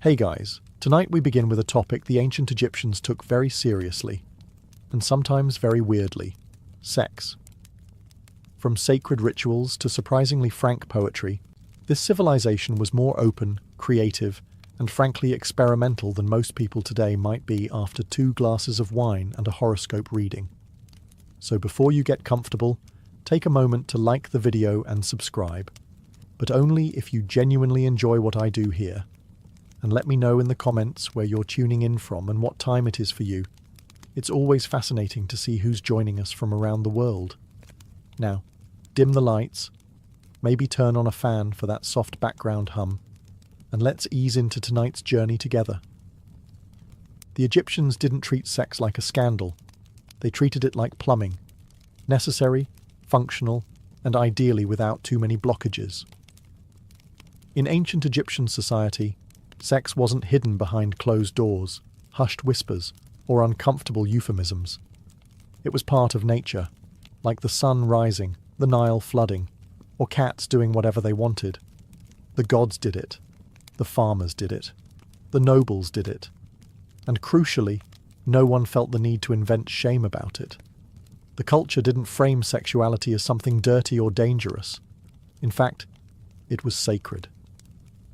Hey guys, tonight we begin with a topic the ancient Egyptians took very seriously, and sometimes very weirdly: sex. From sacred rituals to surprisingly frank poetry, this civilization was more open, creative, and frankly experimental than most people today might be after 2 glasses of wine and a horoscope reading. So before you get comfortable, take a moment to like the video and subscribe, but only if you genuinely enjoy what I do here. And let me know in the comments where you're tuning in from and what time it is for you. It's always fascinating to see who's joining us from around the world. Now, dim the lights, maybe turn on a fan for that soft background hum, and let's ease into tonight's journey together. The Egyptians didn't treat sex like a scandal. They treated it like plumbing: necessary, functional, and ideally without too many blockages. In ancient Egyptian society, sex wasn't hidden behind closed doors, hushed whispers, or uncomfortable euphemisms. It was part of nature, like the sun rising, the Nile flooding, or cats doing whatever they wanted. The gods did it. The farmers did it. The nobles did it. And crucially, no one felt the need to invent shame about it. The culture didn't frame sexuality as something dirty or dangerous. In fact, it was sacred,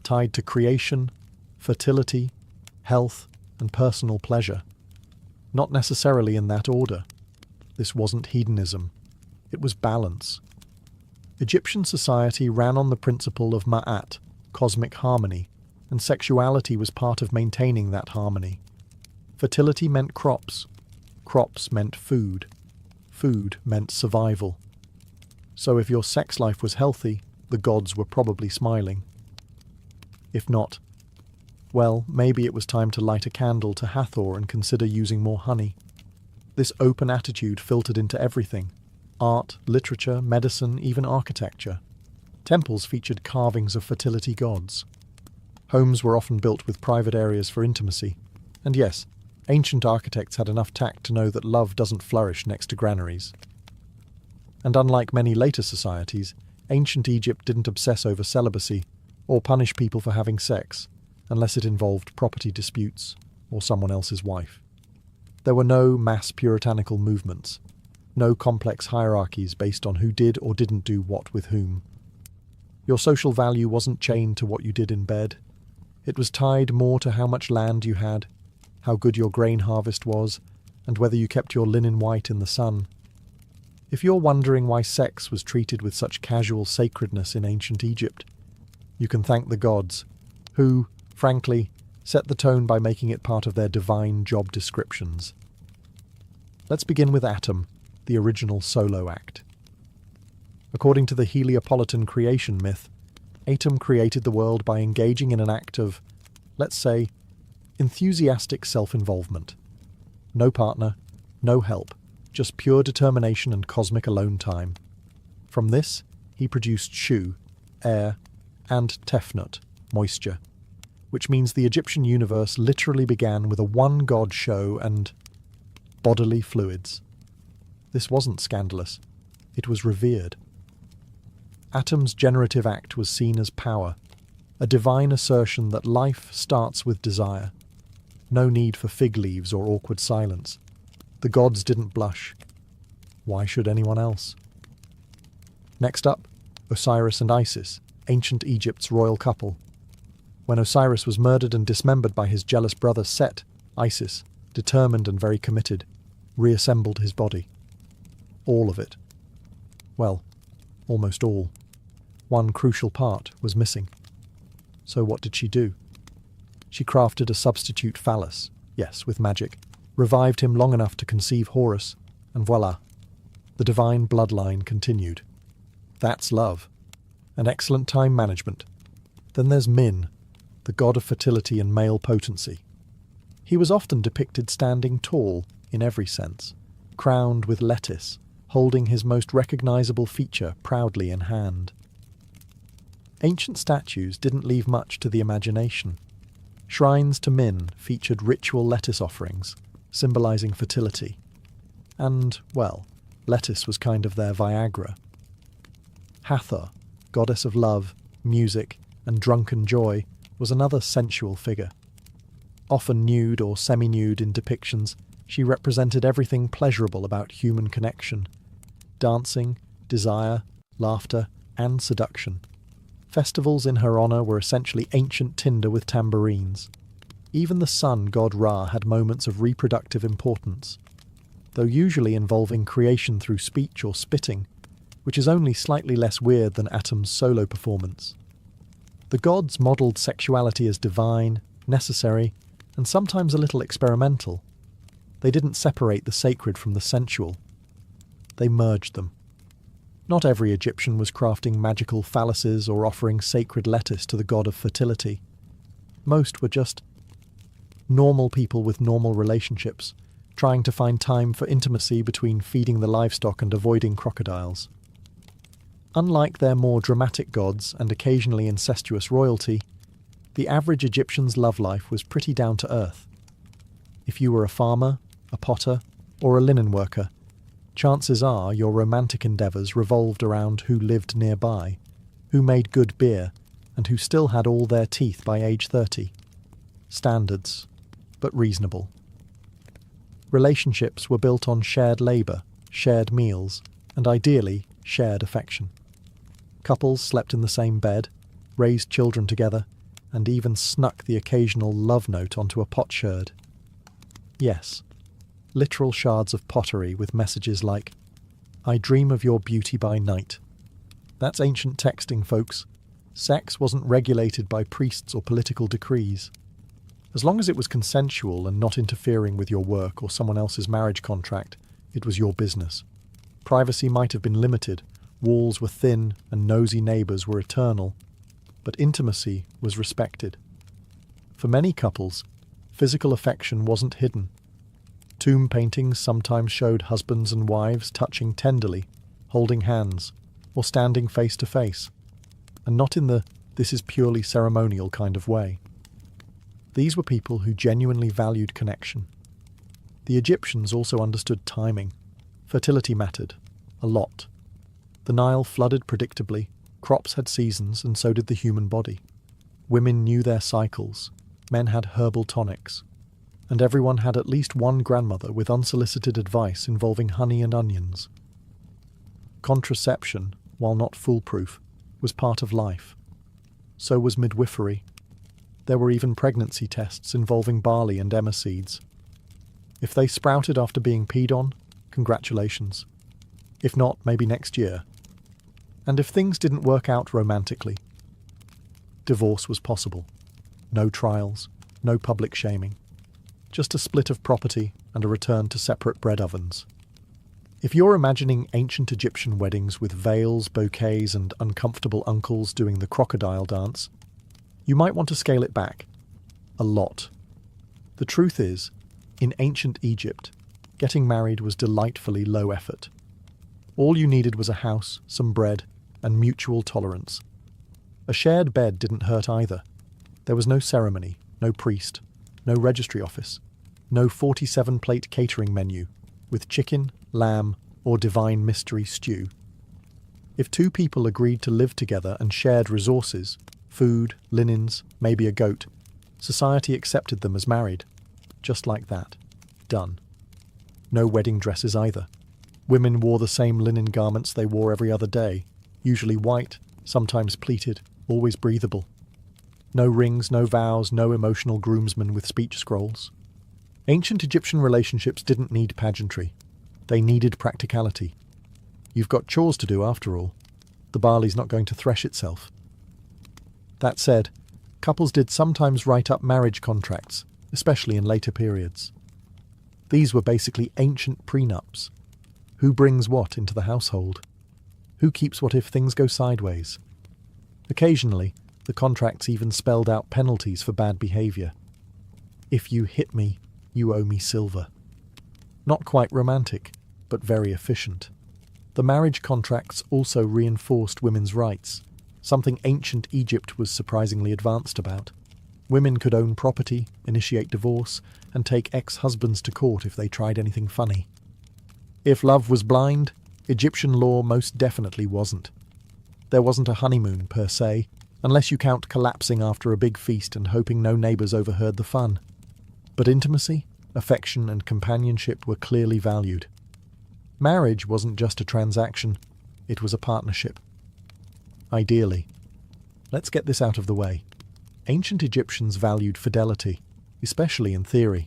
tied to creation, fertility, health, and personal pleasure. Not necessarily in that order. This wasn't hedonism. It was balance. Egyptian society ran on the principle of ma'at, cosmic harmony, and sexuality was part of maintaining that harmony. Fertility meant crops. Crops meant food. Food meant survival. So if your sex life was healthy, the gods were probably smiling. If not, well, maybe it was time to light a candle to Hathor and consider using more honey. This open attitude filtered into everything: art, literature, medicine, even architecture. Temples featured carvings of fertility gods. Homes were often built with private areas for intimacy. And yes, ancient architects had enough tact to know that love doesn't flourish next to granaries. And unlike many later societies, ancient Egypt didn't obsess over celibacy or punish people for having sex, unless it involved property disputes or someone else's wife. There were no mass puritanical movements, no complex hierarchies based on who did or didn't do what with whom. Your social value wasn't chained to what you did in bed. It was tied more to how much land you had, how good your grain harvest was, and whether you kept your linen white in the sun. If you're wondering why sex was treated with such casual sacredness in ancient Egypt, you can thank the gods, who, frankly, set the tone by making it part of their divine job descriptions. Let's begin with Atum, the original solo act. According to the Heliopolitan creation myth, Atum created the world by engaging in an act of, let's say, enthusiastic self-involvement. No partner, no help, just pure determination and cosmic alone time. From this, he produced Shu, air, and Tefnut, moisture, which means the Egyptian universe literally began with a one-god show and bodily fluids. This wasn't scandalous. It was revered. Atum's generative act was seen as power, a divine assertion that life starts with desire. No need for fig leaves or awkward silence. The gods didn't blush. Why should anyone else? Next up, Osiris and Isis, ancient Egypt's royal couple. When Osiris was murdered and dismembered by his jealous brother Set, Isis, determined and very committed, reassembled his body. All of it. Well, almost all. One crucial part was missing. So what did she do? She crafted a substitute phallus, yes, with magic, revived him long enough to conceive Horus, and voila, the divine bloodline continued. That's love. And excellent time management. Then there's Min, the god of fertility and male potency. He was often depicted standing tall, in every sense, crowned with lettuce, holding his most recognizable feature proudly in hand. Ancient statues didn't leave much to the imagination. Shrines to Min featured ritual lettuce offerings, symbolizing fertility. And, well, lettuce was kind of their Viagra. Hathor, goddess of love, music, and drunken joy, was another sensual figure. Often nude or semi-nude in depictions, she represented everything pleasurable about human connection: dancing, desire, laughter, and seduction. Festivals in her honor were essentially ancient Tinder with tambourines. Even the sun god Ra had moments of reproductive importance, though usually involving creation through speech or spitting, which is only slightly less weird than Atum's solo performance. The gods modelled sexuality as divine, necessary, and sometimes a little experimental. They didn't separate the sacred from the sensual. They merged them. Not every Egyptian was crafting magical phalluses or offering sacred lettuce to the god of fertility. Most were just normal people with normal relationships, trying to find time for intimacy between feeding the livestock and avoiding crocodiles. Unlike their more dramatic gods and occasionally incestuous royalty, the average Egyptian's love life was pretty down to earth. If you were a farmer, a potter, or a linen worker, chances are your romantic endeavours revolved around who lived nearby, who made good beer, and who still had all their teeth by age 30. Standards, but reasonable. Relationships were built on shared labour, shared meals, and ideally, shared affection. Couples slept in the same bed, raised children together, and even snuck the occasional love note onto a potsherd. Yes, literal shards of pottery with messages like, "I dream of your beauty by night." That's ancient texting, folks. Sex wasn't regulated by priests or political decrees. As long as it was consensual and not interfering with your work or someone else's marriage contract, it was your business. Privacy might have been limited, walls were thin, and nosy neighbours were eternal, but intimacy was respected. For many couples, physical affection wasn't hidden. Tomb paintings sometimes showed husbands and wives touching tenderly, holding hands, or standing face to face, and not in the "this is purely ceremonial" kind of way. These were people who genuinely valued connection. The Egyptians also understood timing. Fertility mattered, a lot. The Nile flooded predictably, crops had seasons, and so did the human body. Women knew their cycles, men had herbal tonics, and everyone had at least one grandmother with unsolicited advice involving honey and onions. Contraception, while not foolproof, was part of life. So was midwifery. There were even pregnancy tests involving barley and emmer seeds. If they sprouted after being peed on, congratulations. If not, maybe next year. And if things didn't work out romantically, divorce was possible. No trials, no public shaming. Just a split of property and a return to separate bread ovens. If you're imagining ancient Egyptian weddings with veils, bouquets, and uncomfortable uncles doing the crocodile dance, you might want to scale it back. A lot. The truth is, in ancient Egypt, getting married was delightfully low effort. All you needed was a house, some bread, and mutual tolerance. A shared bed didn't hurt either. There was no ceremony, no priest, no registry office, no 47-plate catering menu, with chicken, lamb, or divine mystery stew. If two people agreed to live together and shared resources, food, linens, maybe a goat, society accepted them as married. Just like that. Done. No wedding dresses either. Women wore the same linen garments they wore every other day, usually white, sometimes pleated, always breathable. No rings, no vows, no emotional groomsmen with speech scrolls. Ancient Egyptian relationships didn't need pageantry. They needed practicality. You've got chores to do after all. The barley's not going to thresh itself. That said, couples did sometimes write up marriage contracts, especially in later periods. These were basically ancient prenups. Who brings what into the household? Who keeps what if things go sideways? Occasionally, the contracts even spelled out penalties for bad behaviour. If you hit me, you owe me silver. Not quite romantic, but very efficient. The marriage contracts also reinforced women's rights, something ancient Egypt was surprisingly advanced about. Women could own property, initiate divorce, and take ex-husbands to court if they tried anything funny. If love was blind, Egyptian law most definitely wasn't. There wasn't a honeymoon, per se, unless you count collapsing after a big feast and hoping no neighbours overheard the fun. But intimacy, affection, and companionship were clearly valued. Marriage wasn't just a transaction, it was a partnership. Ideally. Let's get this out of the way. Ancient Egyptians valued fidelity, especially in theory.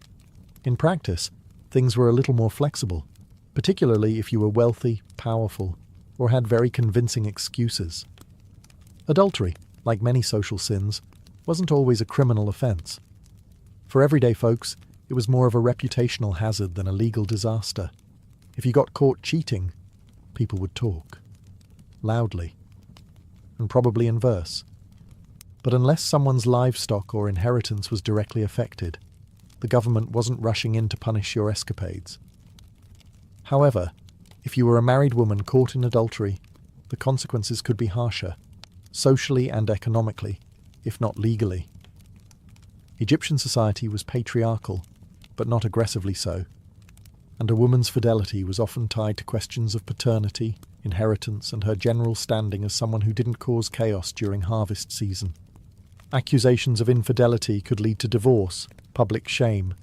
In practice, things were a little more flexible, particularly if you were wealthy, powerful, or had very convincing excuses. Adultery, like many social sins, wasn't always a criminal offense. For everyday folks, it was more of a reputational hazard than a legal disaster. If you got caught cheating, people would talk. Loudly. And probably in verse. But unless someone's livestock or inheritance was directly affected, the government wasn't rushing in to punish your escapades. However, if you were a married woman caught in adultery, the consequences could be harsher, socially and economically, if not legally. Egyptian society was patriarchal, but not aggressively so, and a woman's fidelity was often tied to questions of paternity, inheritance, and her general standing as someone who didn't cause chaos during harvest season. Accusations of infidelity could lead to divorce, public shame,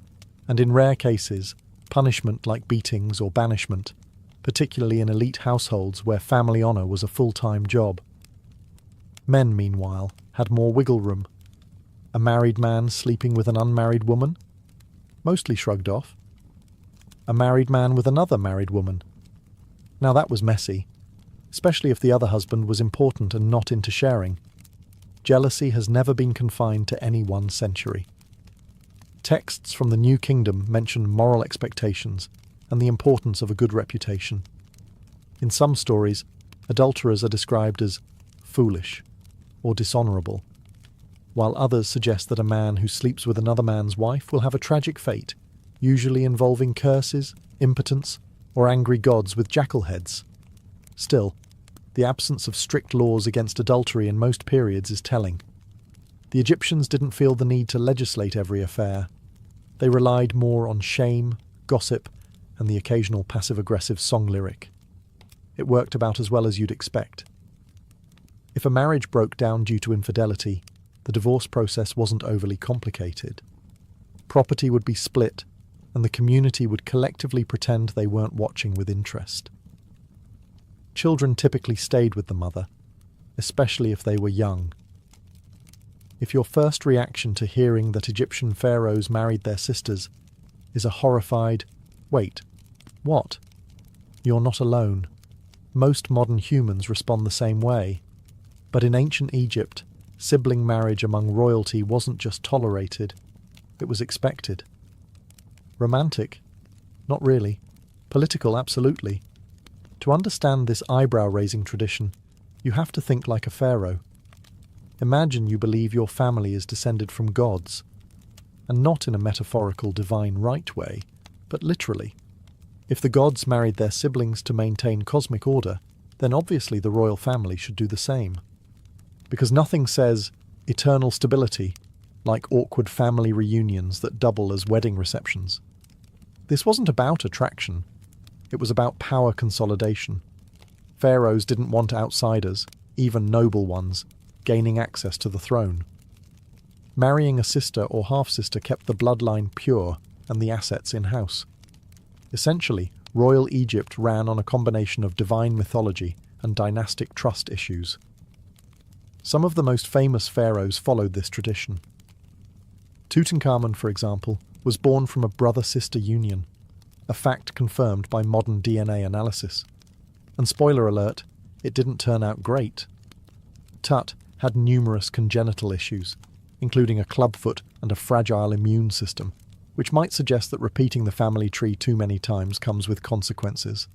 and in rare cases, punishment like beatings or banishment, particularly in elite households where family honour was a full-time job. Men, meanwhile, had more wiggle room. A married man sleeping with an unmarried woman? Mostly shrugged off. A married man with another married woman? Now that was messy, especially if the other husband was important and not into sharing. Jealousy has never been confined to any one century. Texts from the New Kingdom mention moral expectations and the importance of a good reputation. In some stories, adulterers are described as foolish or dishonourable, while others suggest that a man who sleeps with another man's wife will have a tragic fate, usually involving curses, impotence, or angry gods with jackal heads. Still, the absence of strict laws against adultery in most periods is telling. The Egyptians didn't feel the need to legislate every affair. They relied more on shame, gossip, and the occasional passive-aggressive song lyric. It worked about as well as you'd expect. If a marriage broke down due to infidelity, the divorce process wasn't overly complicated. Property would be split, and the community would collectively pretend they weren't watching with interest. Children typically stayed with the mother, especially if they were young. If your first reaction to hearing that Egyptian pharaohs married their sisters is a horrified, "Wait, what?" You're not alone. Most modern humans respond the same way. But in ancient Egypt, sibling marriage among royalty wasn't just tolerated, it was expected. Romantic? Not really. Political? Absolutely. To understand this eyebrow-raising tradition, you have to think like a pharaoh. Imagine you believe your family is descended from gods, and not in a metaphorical divine right way, but literally. If the gods married their siblings to maintain cosmic order, then obviously the royal family should do the same. Because nothing says eternal stability like awkward family reunions that double as wedding receptions. This wasn't about attraction. It was about power consolidation. Pharaohs didn't want outsiders, even noble ones, gaining access to the throne. Marrying a sister or half-sister kept the bloodline pure and the assets in-house. Essentially, royal Egypt ran on a combination of divine mythology and dynastic trust issues. Some of the most famous pharaohs followed this tradition. Tutankhamun, for example, was born from a brother-sister union, a fact confirmed by modern DNA analysis. And spoiler alert, it didn't turn out great. Tut had numerous congenital issues, including a clubfoot and a fragile immune system, which might suggest that repeating the family tree too many times comes with consequences.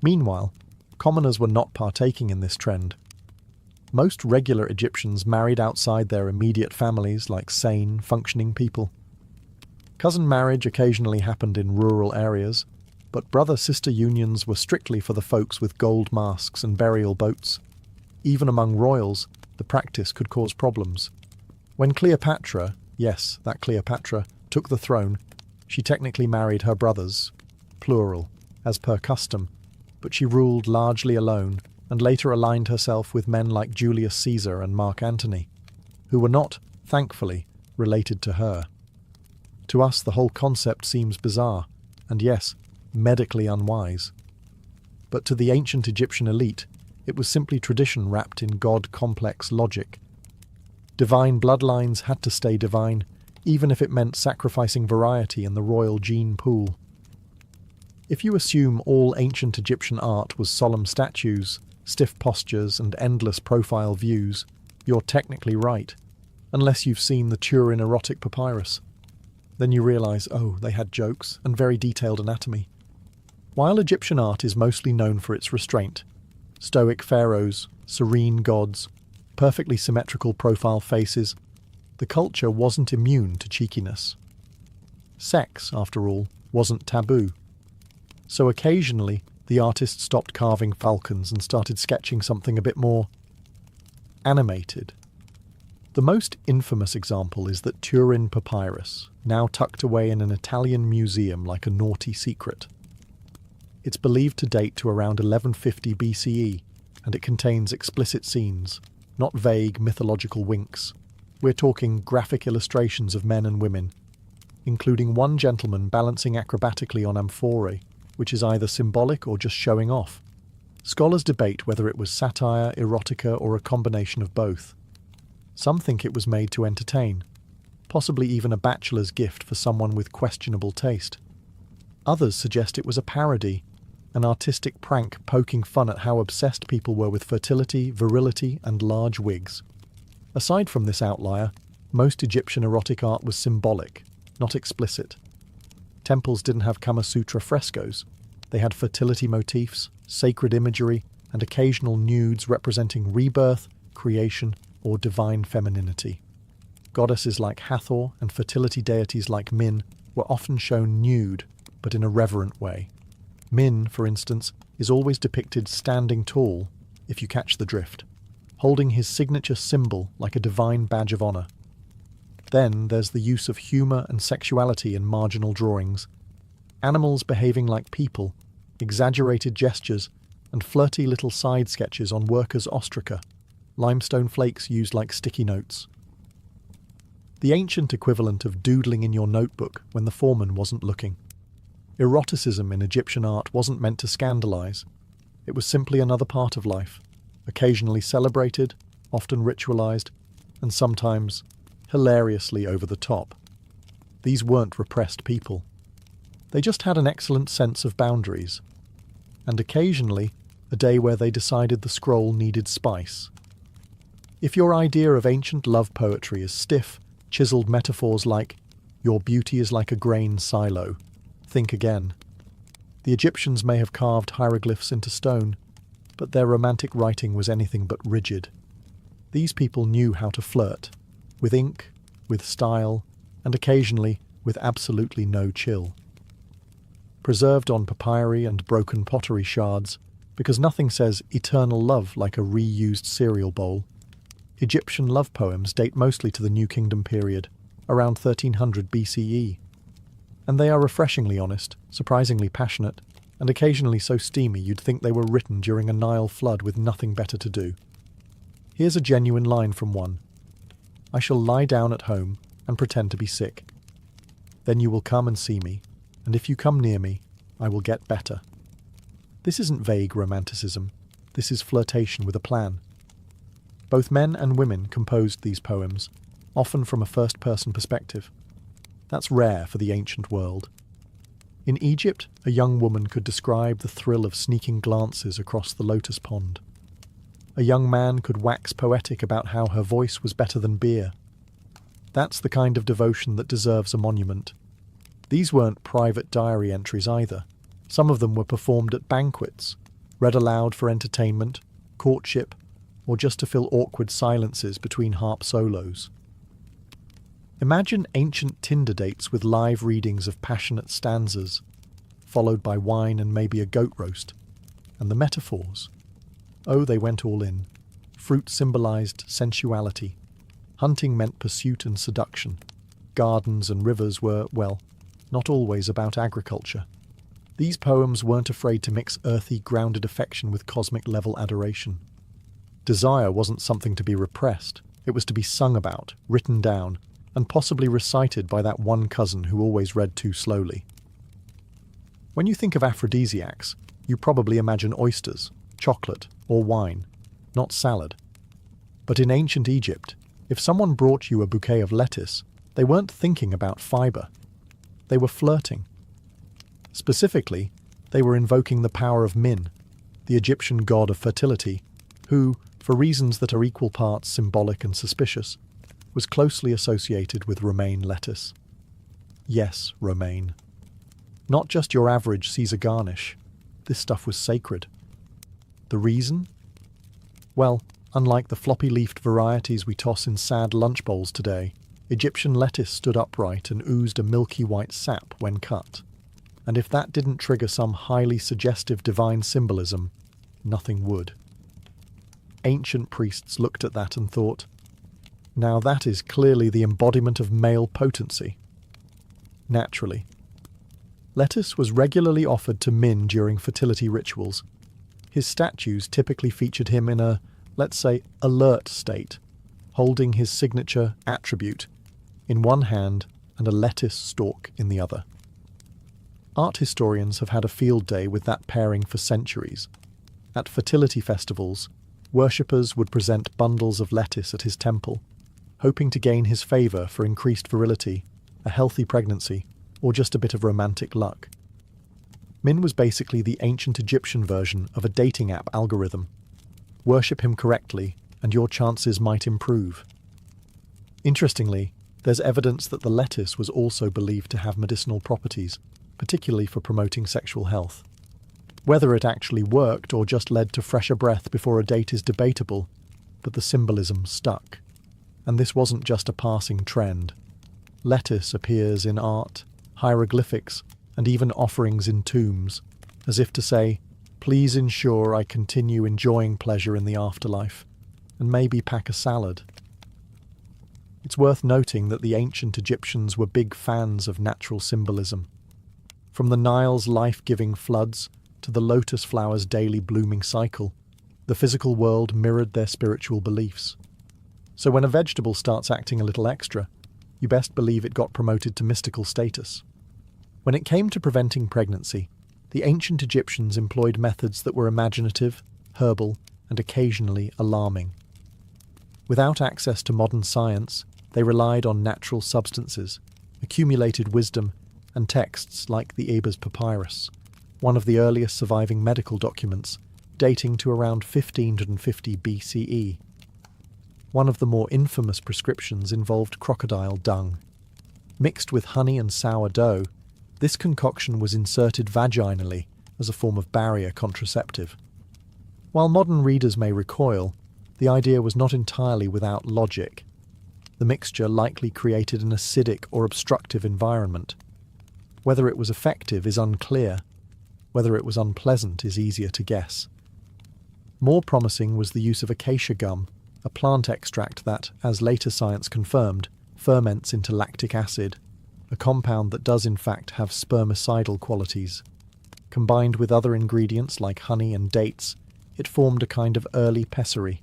Meanwhile, commoners were not partaking in this trend. Most regular Egyptians married outside their immediate families like sane, functioning people. Cousin marriage occasionally happened in rural areas, but brother-sister unions were strictly for the folks with gold masks and burial boats. Even among royals, the practice could cause problems. When Cleopatra, yes, that Cleopatra, took the throne, she technically married her brothers, plural, as per custom, but she ruled largely alone and later aligned herself with men like Julius Caesar and Mark Antony, who were not, thankfully, related to her. To us, the whole concept seems bizarre, and yes, medically unwise. But to the ancient Egyptian elite, it was simply tradition wrapped in God-complex logic. Divine bloodlines had to stay divine, even if it meant sacrificing variety in the royal gene pool. If you assume all ancient Egyptian art was solemn statues, stiff postures, and endless profile views, you're technically right, unless you've seen the Turin erotic papyrus. Then you realize, oh, they had jokes and very detailed anatomy. While Egyptian art is mostly known for its restraint, stoic pharaohs, serene gods, perfectly symmetrical profile faces, the culture wasn't immune to cheekiness. Sex, after all, wasn't taboo. So occasionally, the artist stopped carving falcons and started sketching something a bit more animated. The most infamous example is that Turin papyrus, now tucked away in an Italian museum like a naughty secret. It's believed to date to around 1150 BCE, and it contains explicit scenes, not vague mythological winks. We're talking graphic illustrations of men and women, including one gentleman balancing acrobatically on amphorae, which is either symbolic or just showing off. Scholars debate whether it was satire, erotica, or a combination of both. Some think it was made to entertain, possibly even a bachelor's gift for someone with questionable taste. Others suggest it was a parody, an artistic prank poking fun at how obsessed people were with fertility, virility, and large wigs. Aside from this outlier, most Egyptian erotic art was symbolic, not explicit. Temples didn't have Kama Sutra frescoes. They had fertility motifs, sacred imagery, and occasional nudes representing rebirth, creation, or divine femininity. Goddesses like Hathor and fertility deities like Min were often shown nude, but in a reverent way. Min, for instance, is always depicted standing tall, if you catch the drift, holding his signature symbol like a divine badge of honor. Then there's the use of humor and sexuality in marginal drawings. Animals behaving like people, exaggerated gestures, and flirty little side sketches on workers' ostraca, limestone flakes used like sticky notes. The ancient equivalent of doodling in your notebook when the foreman wasn't looking. Eroticism in Egyptian art wasn't meant to scandalize. It was simply another part of life, occasionally celebrated, often ritualized, and sometimes hilariously over the top. These weren't repressed people. They just had an excellent sense of boundaries, and occasionally a day where they decided the scroll needed spice. If your idea of ancient love poetry is stiff, chiseled metaphors like, "Your beauty is like a grain silo," think again. The Egyptians may have carved hieroglyphs into stone, but their romantic writing was anything but rigid. These people knew how to flirt, with ink, with style, and occasionally with absolutely no chill. Preserved on papyri and broken pottery shards, because nothing says eternal love like a reused cereal bowl, Egyptian love poems date mostly to the New Kingdom period, around 1300 BCE. And they are refreshingly honest, surprisingly passionate, and occasionally so steamy you'd think they were written during a Nile flood with nothing better to do. Here's a genuine line from one. "I shall lie down at home and pretend to be sick. Then you will come and see me, and if you come near me, I will get better." This isn't vague romanticism. This is flirtation with a plan. Both men and women composed these poems, often from a first-person perspective. That's rare for the ancient world. In Egypt, a young woman could describe the thrill of sneaking glances across the lotus pond. A young man could wax poetic about how her voice was better than beer. That's the kind of devotion that deserves a monument. These weren't private diary entries either. Some of them were performed at banquets, read aloud for entertainment, courtship, or just to fill awkward silences between harp solos. Imagine ancient Tinder dates with live readings of passionate stanzas, followed by wine and maybe a goat roast. And the metaphors. Oh, they went all in. Fruit symbolized sensuality. Hunting meant pursuit and seduction. Gardens and rivers were, well, not always about agriculture. These poems weren't afraid to mix earthy, grounded affection with cosmic-level adoration. Desire wasn't something to be repressed. It was to be sung about, written down, and possibly recited by that one cousin who always read too slowly. When you think of aphrodisiacs, you probably imagine oysters, chocolate, or wine, not salad. But in ancient Egypt, if someone brought you a bouquet of lettuce, they weren't thinking about fiber. They were flirting. Specifically, they were invoking the power of Min, the Egyptian god of fertility, who, for reasons that are equal parts symbolic and suspicious, was closely associated with romaine lettuce. Yes, romaine. Not just your average Caesar garnish. This stuff was sacred. The reason? Well, unlike the floppy-leafed varieties we toss in sad lunch bowls today, Egyptian lettuce stood upright and oozed a milky white sap when cut. And if that didn't trigger some highly suggestive divine symbolism, nothing would. Ancient priests looked at that and thought, now that is clearly the embodiment of male potency. Naturally. Lettuce was regularly offered to Min during fertility rituals. His statues typically featured him in a, let's say, alert state, holding his signature attribute in one hand and a lettuce stalk in the other. Art historians have had a field day with that pairing for centuries. At fertility festivals, worshippers would present bundles of lettuce at his temple, hoping to gain his favour for increased virility, a healthy pregnancy, or just a bit of romantic luck. Min was basically the ancient Egyptian version of a dating app algorithm. Worship him correctly, and your chances might improve. Interestingly, there's evidence that the lettuce was also believed to have medicinal properties, particularly for promoting sexual health. Whether it actually worked or just led to fresher breath before a date is debatable, but the symbolism stuck. And this wasn't just a passing trend. Lettuce appears in art, hieroglyphics, and even offerings in tombs, as if to say, please ensure I continue enjoying pleasure in the afterlife, and maybe pack a salad. It's worth noting that the ancient Egyptians were big fans of natural symbolism. From the Nile's life-giving floods to the lotus flower's daily blooming cycle, the physical world mirrored their spiritual beliefs. So when a vegetable starts acting a little extra, you best believe it got promoted to mystical status. When it came to preventing pregnancy, the ancient Egyptians employed methods that were imaginative, herbal, and occasionally alarming. Without access to modern science, they relied on natural substances, accumulated wisdom, and texts like the Ebers Papyrus, one of the earliest surviving medical documents, dating to around 1550 BCE. One of the more infamous prescriptions involved crocodile dung. Mixed with honey and sourdough, this concoction was inserted vaginally as a form of barrier contraceptive. While modern readers may recoil, the idea was not entirely without logic. The mixture likely created an acidic or obstructive environment. Whether it was effective is unclear. Whether it was unpleasant is easier to guess. More promising was the use of acacia gum, a plant extract that, as later science confirmed, ferments into lactic acid, a compound that does in fact have spermicidal qualities. Combined with other ingredients like honey and dates, it formed a kind of early pessary.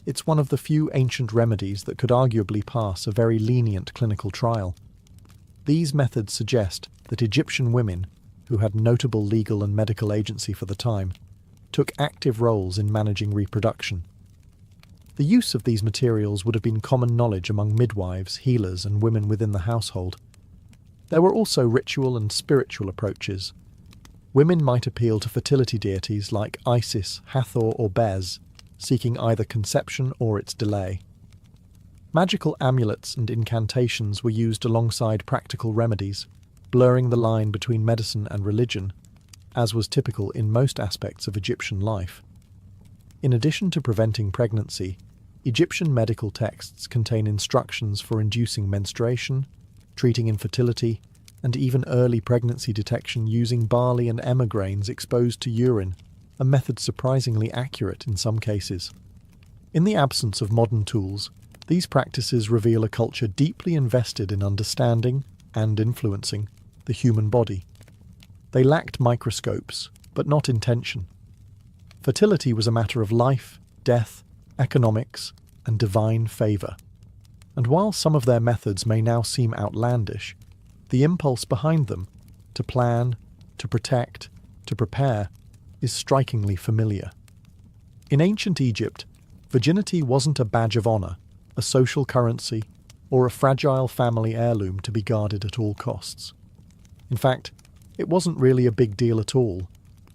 It's one of the few ancient remedies that could arguably pass a very lenient clinical trial. These methods suggest that Egyptian women, who had notable legal and medical agency for the time, took active roles in managing reproduction. The use of these materials would have been common knowledge among midwives, healers, and women within the household. There were also ritual and spiritual approaches. Women might appeal to fertility deities like Isis, Hathor, or Bez, seeking either conception or its delay. Magical amulets and incantations were used alongside practical remedies, blurring the line between medicine and religion, as was typical in most aspects of Egyptian life. In addition to preventing pregnancy, Egyptian medical texts contain instructions for inducing menstruation, treating infertility, and even early pregnancy detection using barley and emmer grains exposed to urine, a method surprisingly accurate in some cases. In the absence of modern tools, these practices reveal a culture deeply invested in understanding and influencing the human body. They lacked microscopes, but not intention. Fertility was a matter of life, death, economics, and divine favour. And while some of their methods may now seem outlandish, the impulse behind them, to plan, to protect, to prepare, is strikingly familiar. In ancient Egypt, virginity wasn't a badge of honor, a social currency, or a fragile family heirloom to be guarded at all costs. In fact, it wasn't really a big deal at all,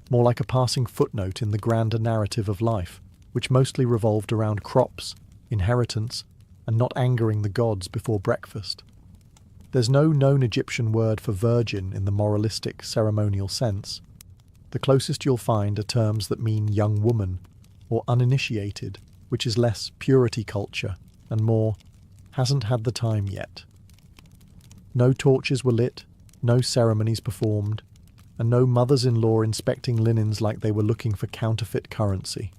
more like a passing footnote in the grander narrative of life, which mostly revolved around crops, inheritance, and not angering the gods before breakfast. There's no known Egyptian word for virgin in the moralistic, ceremonial sense. The closest you'll find are terms that mean young woman, or uninitiated, which is less purity culture, and more hasn't had the time yet. No torches were lit, no ceremonies performed, and no mothers-in-law inspecting linens like they were looking for counterfeit currency.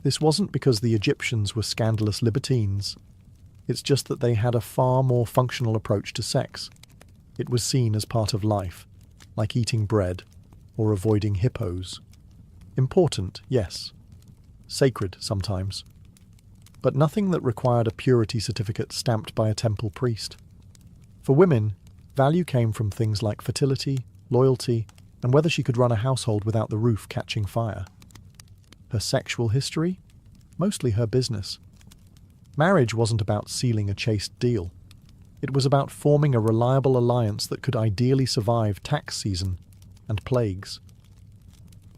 This wasn't because the Egyptians were scandalous libertines. It's just that they had a far more functional approach to sex. It was seen as part of life, like eating bread or avoiding hippos. Important, yes. Sacred, sometimes. But nothing that required a purity certificate stamped by a temple priest. For women, value came from things like fertility, loyalty, and whether she could run a household without the roof catching fire. Her sexual history? Mostly her business. Marriage wasn't about sealing a chaste deal. It was about forming a reliable alliance that could ideally survive tax season and plagues.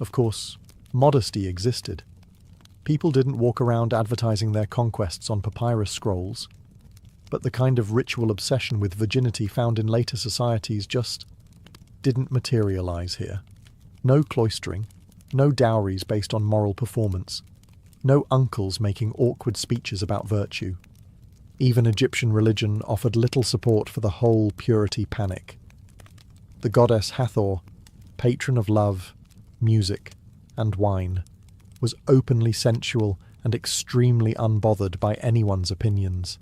Of course, modesty existed. People didn't walk around advertising their conquests on papyrus scrolls, but the kind of ritual obsession with virginity found in later societies just didn't materialize here. No cloistering, no dowries based on moral performance, no uncles making awkward speeches about virtue. Even Egyptian religion offered little support for the whole purity panic. The goddess Hathor, patron of love, music, and wine, was openly sensual and extremely unbothered by anyone's opinions.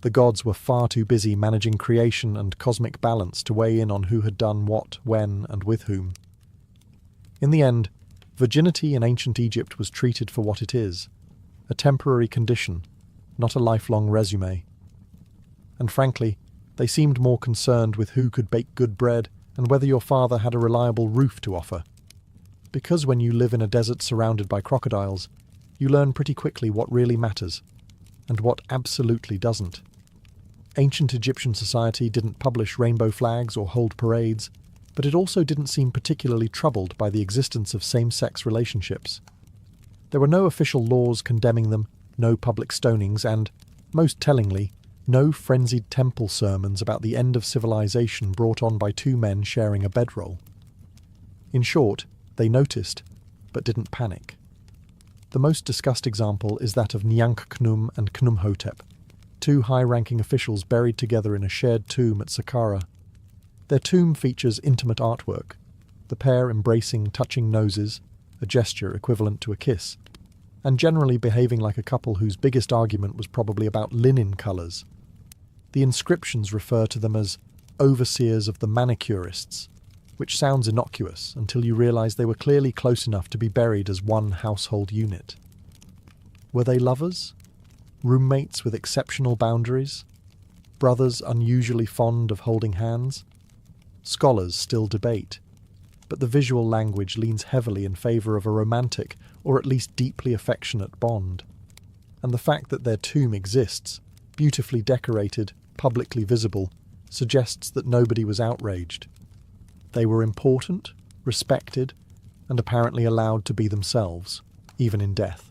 The gods were far too busy managing creation and cosmic balance to weigh in on who had done what, when, and with whom. In the end, virginity in ancient Egypt was treated for what it is, a temporary condition, not a lifelong resume. And frankly, they seemed more concerned with who could bake good bread and whether your father had a reliable roof to offer. Because when you live in a desert surrounded by crocodiles, you learn pretty quickly what really matters, and what absolutely doesn't. Ancient Egyptian society didn't publish rainbow flags or hold parades, but it also didn't seem particularly troubled by the existence of same-sex relationships. There were no official laws condemning them, no public stonings, and, most tellingly, no frenzied temple sermons about the end of civilization brought on by two men sharing a bedroll. In short, they noticed, but didn't panic. The most discussed example is that of Nyankhnum and Khnumhotep, two high-ranking officials buried together in a shared tomb at Saqqara. Their tomb features intimate artwork, the pair embracing, touching noses, a gesture equivalent to a kiss, and generally behaving like a couple whose biggest argument was probably about linen colours. The inscriptions refer to them as overseers of the manicurists, which sounds innocuous until you realise they were clearly close enough to be buried as one household unit. Were they lovers? Roommates with exceptional boundaries? Brothers unusually fond of holding hands? Scholars still debate, but the visual language leans heavily in favour of a romantic, or at least deeply affectionate bond. And the fact that their tomb exists, beautifully decorated, publicly visible, suggests that nobody was outraged. They were important, respected, and apparently allowed to be themselves, even in death.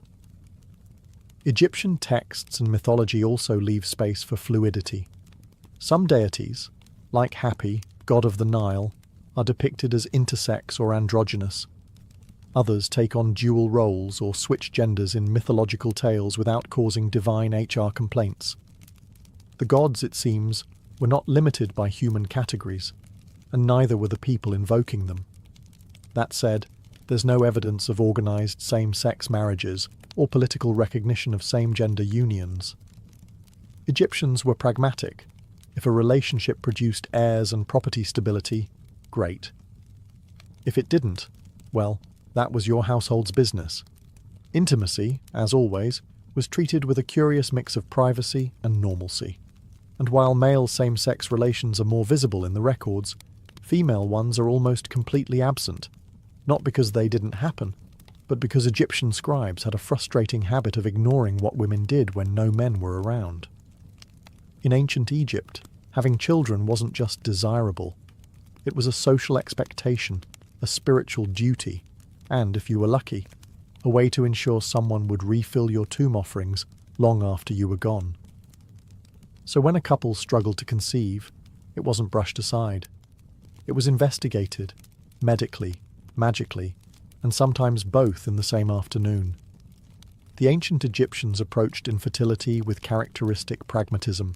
Egyptian texts and mythology also leave space for fluidity. Some deities, like Hapi, god of the Nile, are depicted as intersex or androgynous. Others take on dual roles or switch genders in mythological tales without causing divine HR complaints. The gods, it seems, were not limited by human categories, and neither were the people invoking them. That said, there's no evidence of organised same-sex marriages or political recognition of same-gender unions. Egyptians were pragmatic. If a relationship produced heirs and property stability, great. If it didn't, well, that was your household's business. Intimacy, as always, was treated with a curious mix of privacy and normalcy. And while male same-sex relations are more visible in the records, female ones are almost completely absent, not because they didn't happen, but because Egyptian scribes had a frustrating habit of ignoring what women did when no men were around. In ancient Egypt, having children wasn't just desirable. It was a social expectation, a spiritual duty, and, if you were lucky, a way to ensure someone would refill your tomb offerings long after you were gone. So when a couple struggled to conceive, it wasn't brushed aside. It was investigated, medically, magically, and sometimes both in the same afternoon. The ancient Egyptians approached infertility with characteristic pragmatism.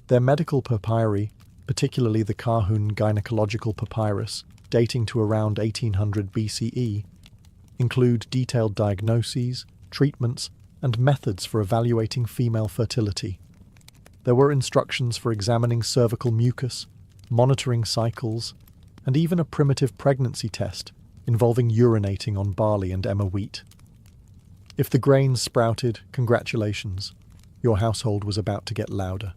Their medical papyri, particularly the Kahun gynecological papyrus, dating to around 1800 BCE, include detailed diagnoses, treatments, and methods for evaluating female fertility. There were instructions for examining cervical mucus, monitoring cycles, and even a primitive pregnancy test involving urinating on barley and emmer wheat. If the grains sprouted, congratulations, your household was about to get louder.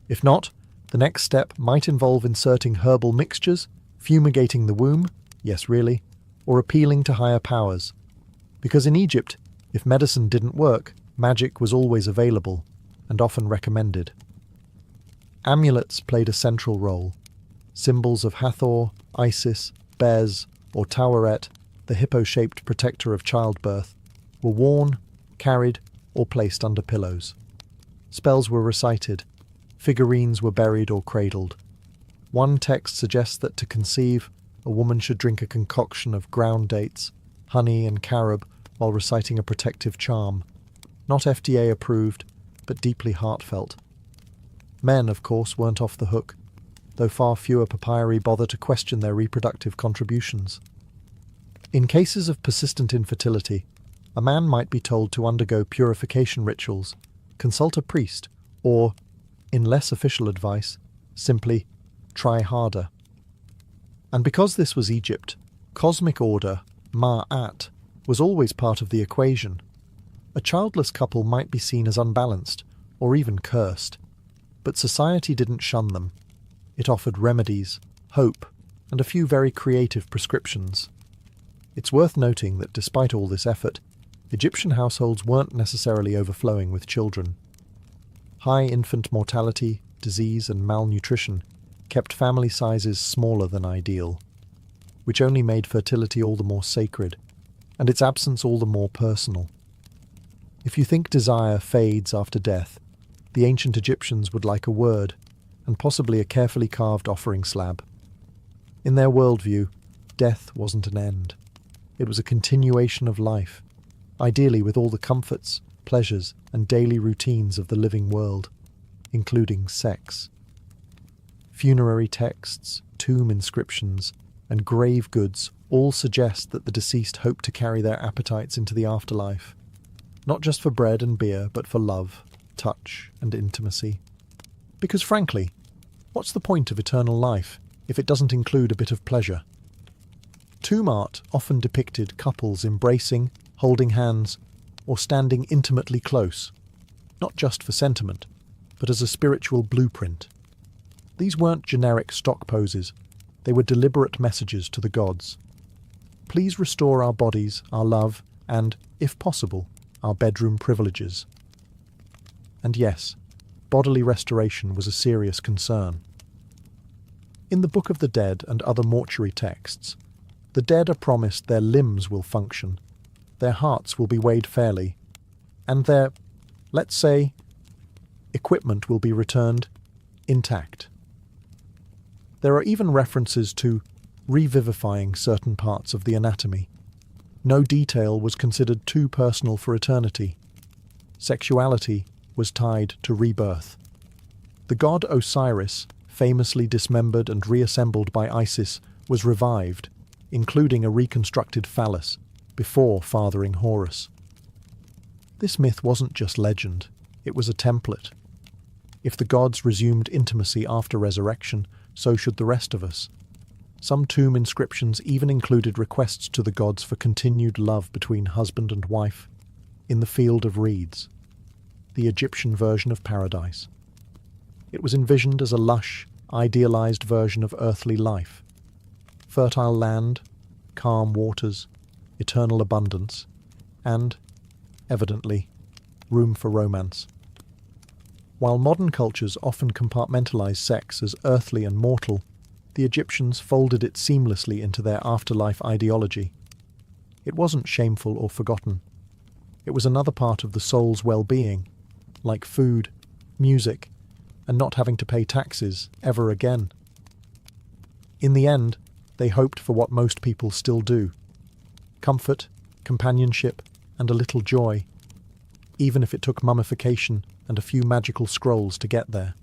If not, the next step might involve inserting herbal mixtures, fumigating the womb, yes really, or appealing to higher powers. Because in Egypt, if medicine didn't work, magic was always available, and often recommended. Amulets played a central role. Symbols of Hathor, Isis, Bez, or Taweret, the hippo-shaped protector of childbirth, were worn, carried, or placed under pillows. Spells were recited. Figurines were buried or cradled. One text suggests that to conceive, a woman should drink a concoction of ground dates, honey and carob while reciting a protective charm. Not FDA approved, but deeply heartfelt. Men, of course, weren't off the hook, though far fewer papyri bother to question their reproductive contributions. In cases of persistent infertility, a man might be told to undergo purification rituals, consult a priest, or, in less official advice, simply try harder. And because this was Egypt, cosmic order, Ma'at, was always part of the equation. A childless couple might be seen as unbalanced, or even cursed, but society didn't shun them. It offered remedies, hope, and a few very creative prescriptions. It's worth noting that despite all this effort, Egyptian households weren't necessarily overflowing with children. High infant mortality, disease, and malnutrition kept family sizes smaller than ideal, which only made fertility all the more sacred, and its absence all the more personal. If you think desire fades after death, the ancient Egyptians would like a word, and possibly a carefully carved offering slab. In their worldview, death wasn't an end. It was a continuation of life, ideally with all the comforts, pleasures, and daily routines of the living world, including sex. Funerary texts, tomb inscriptions, and grave goods all suggest that the deceased hope to carry their appetites into the afterlife, not just for bread and beer, but for love, touch, and intimacy. Because frankly, what's the point of eternal life if it doesn't include a bit of pleasure? Tomb art often depicted couples embracing, holding hands, or standing intimately close, not just for sentiment, but as a spiritual blueprint. These weren't generic stock poses, they were deliberate messages to the gods. Please restore our bodies, our love, and, if possible, our bedroom privileges. And yes, bodily restoration was a serious concern. In the Book of the Dead and other mortuary texts, the dead are promised their limbs will function, their hearts will be weighed fairly, and their, let's say, equipment will be returned intact. There are even references to revivifying certain parts of the anatomy. No detail was considered too personal for eternity. Sexuality was tied to rebirth. The god Osiris, famously dismembered and reassembled by Isis, was revived, including a reconstructed phallus, before fathering Horus. This myth wasn't just legend, it was a template. If the gods resumed intimacy after resurrection, so should the rest of us. Some tomb inscriptions even included requests to the gods for continued love between husband and wife. in the field of reeds, the Egyptian version of paradise. It was envisioned as a lush, idealized version of earthly life. Fertile land, calm waters, eternal abundance, and, evidently, room for romance. While modern cultures often compartmentalize sex as earthly and mortal, the Egyptians folded it seamlessly into their afterlife ideology. It wasn't shameful or forgotten. It was another part of the soul's well-being, like food, music, and not having to pay taxes ever again. In the end, they hoped for what most people still do: comfort, companionship, and a little joy, even if it took mummification and a few magical scrolls to get there.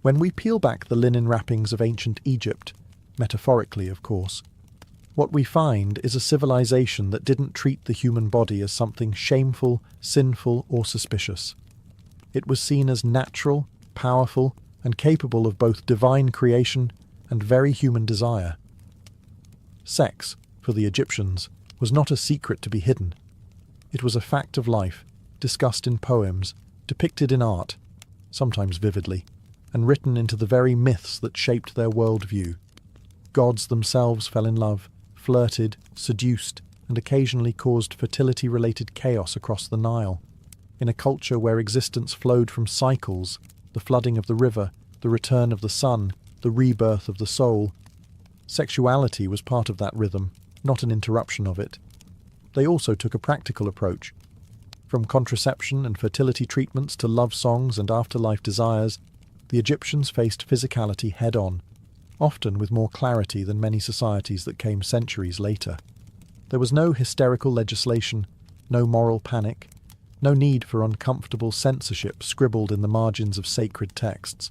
When we peel back the linen wrappings of ancient Egypt, metaphorically of course, what we find is a civilization that didn't treat the human body as something shameful, sinful, or suspicious. It was seen as natural, powerful, and capable of both divine creation and very human desire. Sex, for the Egyptians, was not a secret to be hidden. It was a fact of life, discussed in poems, depicted in art, sometimes vividly, and written into the very myths that shaped their worldview. Gods themselves fell in love, flirted, seduced, and occasionally caused fertility-related chaos across the Nile. In a culture where existence flowed from cycles, the flooding of the river, the return of the sun, the rebirth of the soul, sexuality was part of that rhythm, not an interruption of it. They also took a practical approach. From contraception and fertility treatments to love songs and afterlife desires, the Egyptians faced physicality head-on, often with more clarity than many societies that came centuries later. There was no hysterical legislation, no moral panic, no need for uncomfortable censorship scribbled in the margins of sacred texts.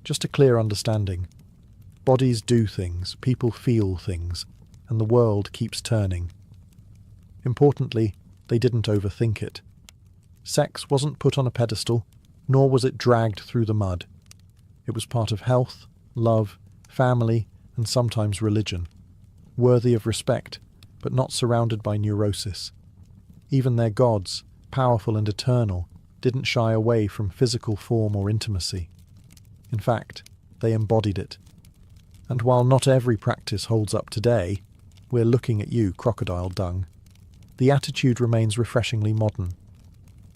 Just a clear understanding. Bodies do things, people feel things, and the world keeps turning. Importantly, they didn't overthink it. Sex wasn't put on a pedestal, nor was it dragged through the mud. It was part of health, love, family, and sometimes religion, worthy of respect, but not surrounded by neurosis. Even their gods, powerful and eternal, didn't shy away from physical form or intimacy. In fact, they embodied it. And while not every practice holds up today, we're looking at you, crocodile dung, the attitude remains refreshingly modern.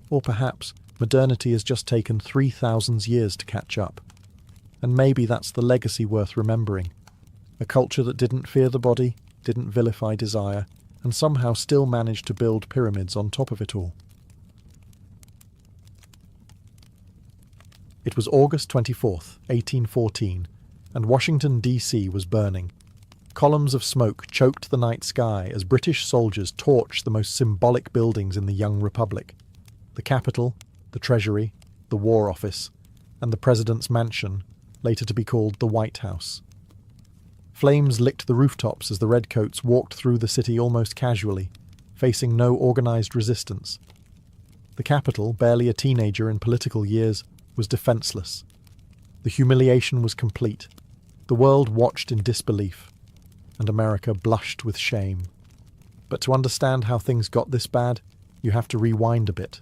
Or perhaps modernity has just taken 3,000 years to catch up. And maybe that's the legacy worth remembering. A culture that didn't fear the body, didn't vilify desire, and somehow still managed to build pyramids on top of it all. It was August 24th, 1814, and Washington, D.C. was burning. Columns of smoke choked the night sky as British soldiers torched the most symbolic buildings in the young republic: the Capitol, the Treasury, the War Office, and the President's Mansion, later to be called the White House. Flames licked the rooftops as the redcoats walked through the city almost casually, facing no organized resistance. The Capitol, barely a teenager in political years, was defenseless. The humiliation was complete. The world watched in disbelief, and America blushed with shame. But to understand how things got this bad, you have to rewind a bit.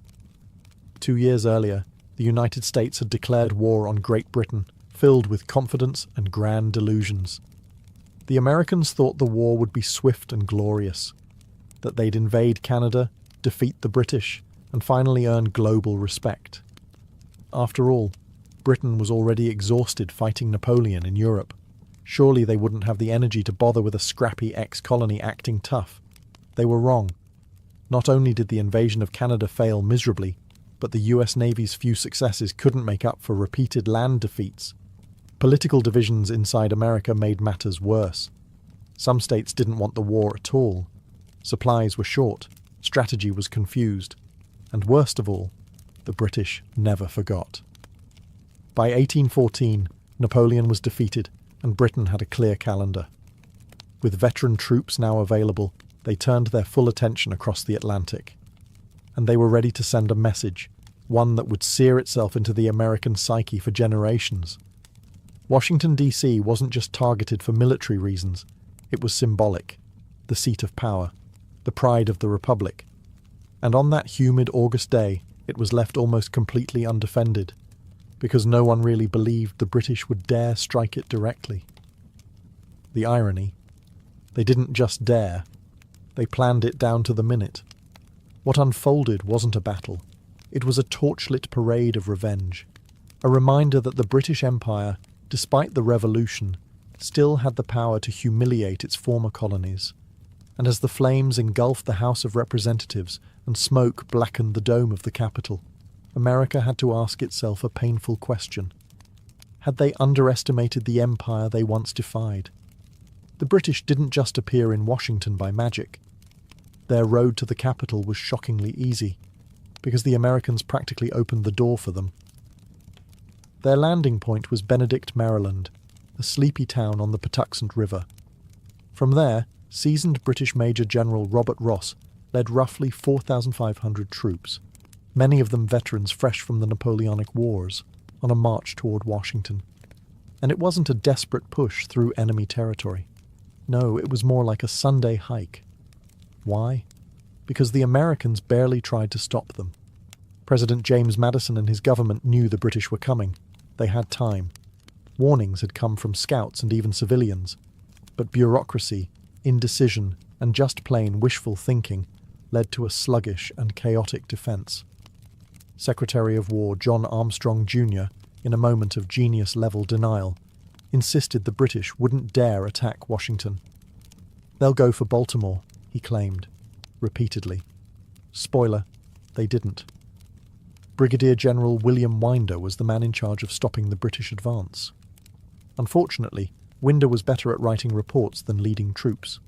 2 years earlier, the United States had declared war on Great Britain, filled with confidence and grand delusions. The Americans thought the war would be swift and glorious, that they'd invade Canada, defeat the British, and finally earn global respect. After all, Britain was already exhausted fighting Napoleon in Europe. Surely they wouldn't have the energy to bother with a scrappy ex-colony acting tough. They were wrong. Not only did the invasion of Canada fail miserably, but the US Navy's few successes couldn't make up for repeated land defeats. Political divisions inside America made matters worse. Some states didn't want the war at all. Supplies were short, strategy was confused, and worst of all, the British never forgot. By 1814, Napoleon was defeated, and Britain had a clear calendar. With veteran troops now available, they turned their full attention across the Atlantic. And they were ready to send a message, one that would sear itself into the American psyche for generations. Washington, D.C. wasn't just targeted for military reasons, it was symbolic, the seat of power, the pride of the Republic. And on that humid August day, it was left almost completely undefended, because no one really believed the British would dare strike it directly. The irony: they didn't just dare, they planned it down to the minute. What unfolded wasn't a battle, it was a torchlit parade of revenge, a reminder that the British Empire, despite the revolution, still had the power to humiliate its former colonies. And as the flames engulfed the House of Representatives and smoke blackened the dome of the Capitol, America had to ask itself a painful question. Had they underestimated the empire they once defied? The British didn't just appear in Washington by magic. Their road to the Capitol was shockingly easy, because the Americans practically opened the door for them. Their landing point was Benedict, Maryland, a sleepy town on the Patuxent River. From there, seasoned British Major General Robert Ross led roughly 4,500 troops, many of them veterans fresh from the Napoleonic Wars, on a march toward Washington. And it wasn't a desperate push through enemy territory. No, it was more like a Sunday hike. Why? Because the Americans barely tried to stop them. President James Madison and his government knew the British were coming. They had time. Warnings had come from scouts and even civilians. But bureaucracy, indecision, and just plain wishful thinking led to a sluggish and chaotic defense. Secretary of War John Armstrong Jr., in a moment of genius-level denial, insisted the British wouldn't dare attack Washington. "They'll go for Baltimore," he claimed, repeatedly. Spoiler, they didn't. Brigadier General William Winder was the man in charge of stopping the British advance. Unfortunately, Winder was better at writing reports than leading troops.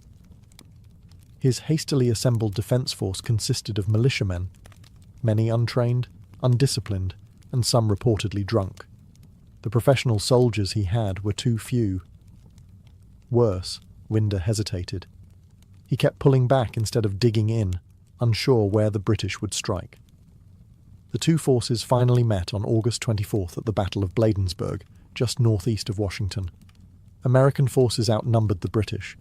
His hastily assembled defence force consisted of militiamen, many untrained, undisciplined, and some reportedly drunk. The professional soldiers he had were too few. Worse, Winder hesitated. He kept pulling back instead of digging in, unsure where the British would strike. The two forces finally met on August 24th at the Battle of Bladensburg, just northeast of Washington. American forces outnumbered the British,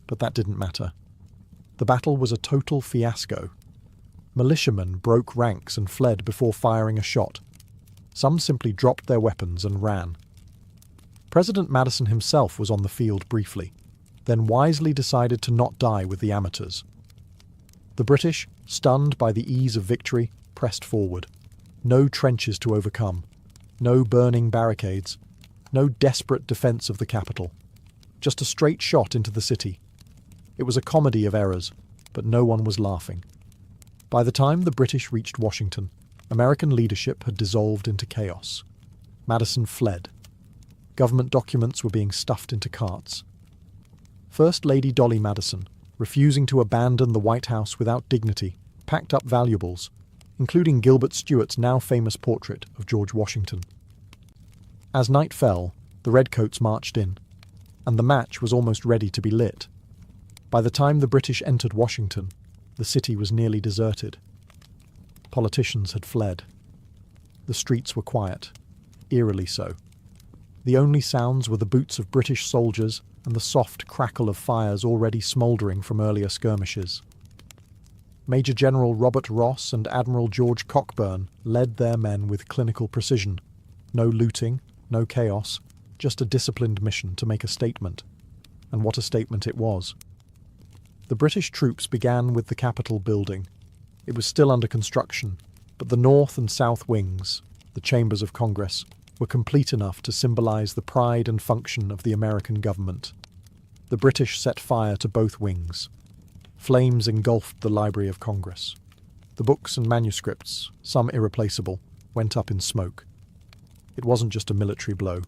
but that didn't matter. The battle was a total fiasco. Militiamen broke ranks and fled before firing a shot. Some simply dropped their weapons and ran. President Madison himself was on the field briefly, then wisely decided to not die with the amateurs. The British, stunned by the ease of victory, pressed forward. No trenches to overcome, no burning barricades, no desperate defence of the capital. Just a straight shot into the city. It was a comedy of errors, but no one was laughing. By the time the British reached Washington, American leadership had dissolved into chaos. Madison fled. Government documents were being stuffed into carts. First Lady Dolly Madison, refusing to abandon the White House without dignity, packed up valuables, including Gilbert Stuart's now famous portrait of George Washington. As night fell, the Redcoats marched in, and the match was almost ready to be lit. By the time the British entered Washington, the city was nearly deserted. Politicians had fled. The streets were quiet, eerily so. The only sounds were the boots of British soldiers and the soft crackle of fires already smouldering from earlier skirmishes. Major General Robert Ross and Admiral George Cockburn led their men with clinical precision. No looting, no chaos, just a disciplined mission to make a statement. And what a statement it was. The British troops began with the Capitol building. It was still under construction, but the north and south wings, the chambers of Congress, were complete enough to symbolize the pride and function of the American government. The British set fire to both wings. Flames engulfed the Library of Congress. The books and manuscripts, some irreplaceable, went up in smoke. It wasn't just a military blow.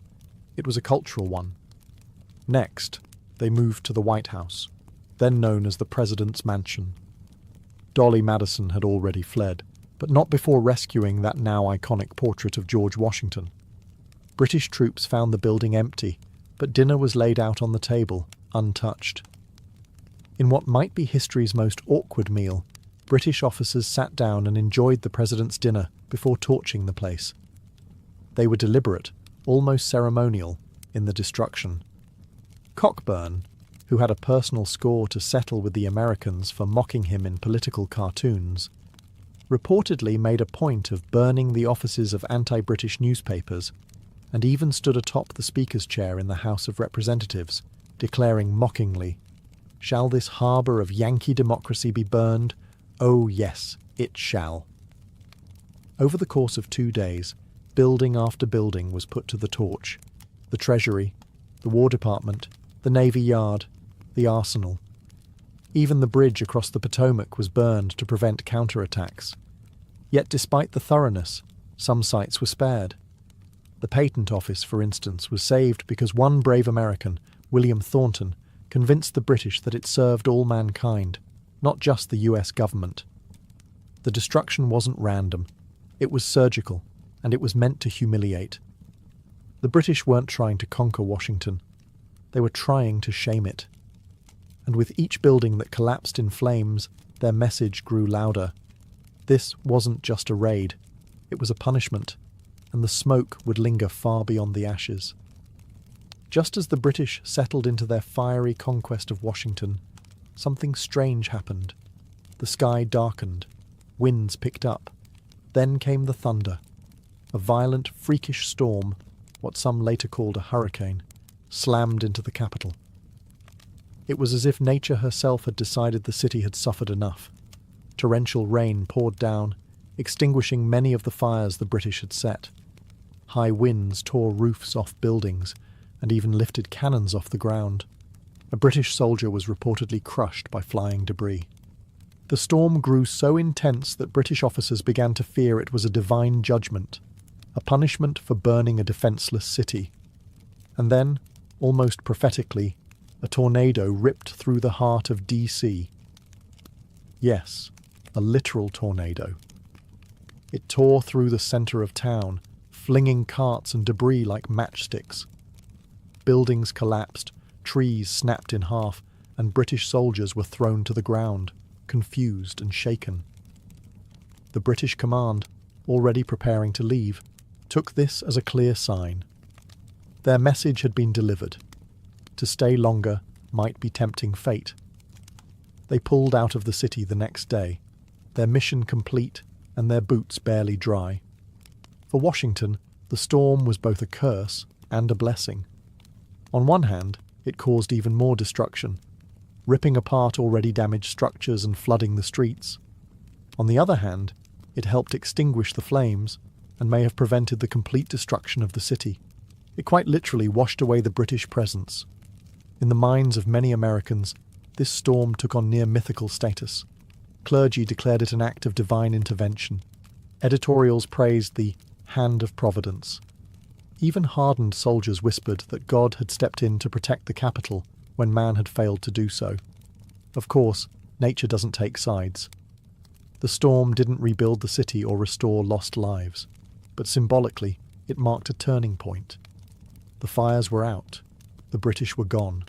It was a cultural one. Next, they moved to the White House, then known as the President's Mansion. Dolly Madison had already fled, but not before rescuing that now iconic portrait of George Washington. British troops found the building empty, but dinner was laid out on the table, untouched. In what might be history's most awkward meal, British officers sat down and enjoyed the president's dinner before torching the place. They were deliberate, almost ceremonial, in the destruction. Cockburn, who had a personal score to settle with the Americans for mocking him in political cartoons, reportedly made a point of burning the offices of anti-British newspapers, and even stood atop the Speaker's chair in the House of Representatives, declaring mockingly, "Shall this harbour of Yankee democracy be burned? Oh yes, it shall." Over the course of 2 days, building after building was put to the torch. The Treasury, the War Department, the Navy Yard, the Arsenal. Even the bridge across the Potomac was burned to prevent counterattacks. Yet despite the thoroughness, some sites were spared. The Patent Office, for instance, was saved because one brave American, William Thornton, convinced the British that it served all mankind, not just the US government. The destruction wasn't random. It was surgical, and it was meant to humiliate. The British weren't trying to conquer Washington. They were trying to shame it. And with each building that collapsed in flames, their message grew louder. This wasn't just a raid. It was a punishment, and the smoke would linger far beyond the ashes. Just as the British settled into their fiery conquest of Washington, something strange happened. The sky darkened. Winds picked up. Then came the thunder. A violent, freakish storm, what some later called a hurricane, slammed into the capital. It was as if nature herself had decided the city had suffered enough. Torrential rain poured down, extinguishing many of the fires the British had set. High winds tore roofs off buildings and even lifted cannons off the ground. A British soldier was reportedly crushed by flying debris. The storm grew so intense that British officers began to fear it was a divine judgment, a punishment for burning a defenceless city. And then, almost prophetically, a tornado ripped through the heart of DC. Yes, a literal tornado. It tore through the centre of town, flinging carts and debris like matchsticks. Buildings collapsed, trees snapped in half, and British soldiers were thrown to the ground, confused and shaken. The British command, already preparing to leave, took this as a clear sign. Their message had been delivered. To stay longer might be tempting fate. They pulled out of the city the next day, their mission complete and their boots barely dry. For Washington, the storm was both a curse and a blessing. On one hand, it caused even more destruction, ripping apart already damaged structures and flooding the streets. On the other hand, it helped extinguish the flames and may have prevented the complete destruction of the city. It quite literally washed away the British presence. In the minds of many Americans, this storm took on near mythical status. Clergy declared it an act of divine intervention. Editorials praised the hand of providence. Even hardened soldiers whispered that God had stepped in to protect the capital when man had failed to do so. Of course, nature doesn't take sides. The storm didn't rebuild the city or restore lost lives, but symbolically, it marked a turning point. The fires were out, the British were gone,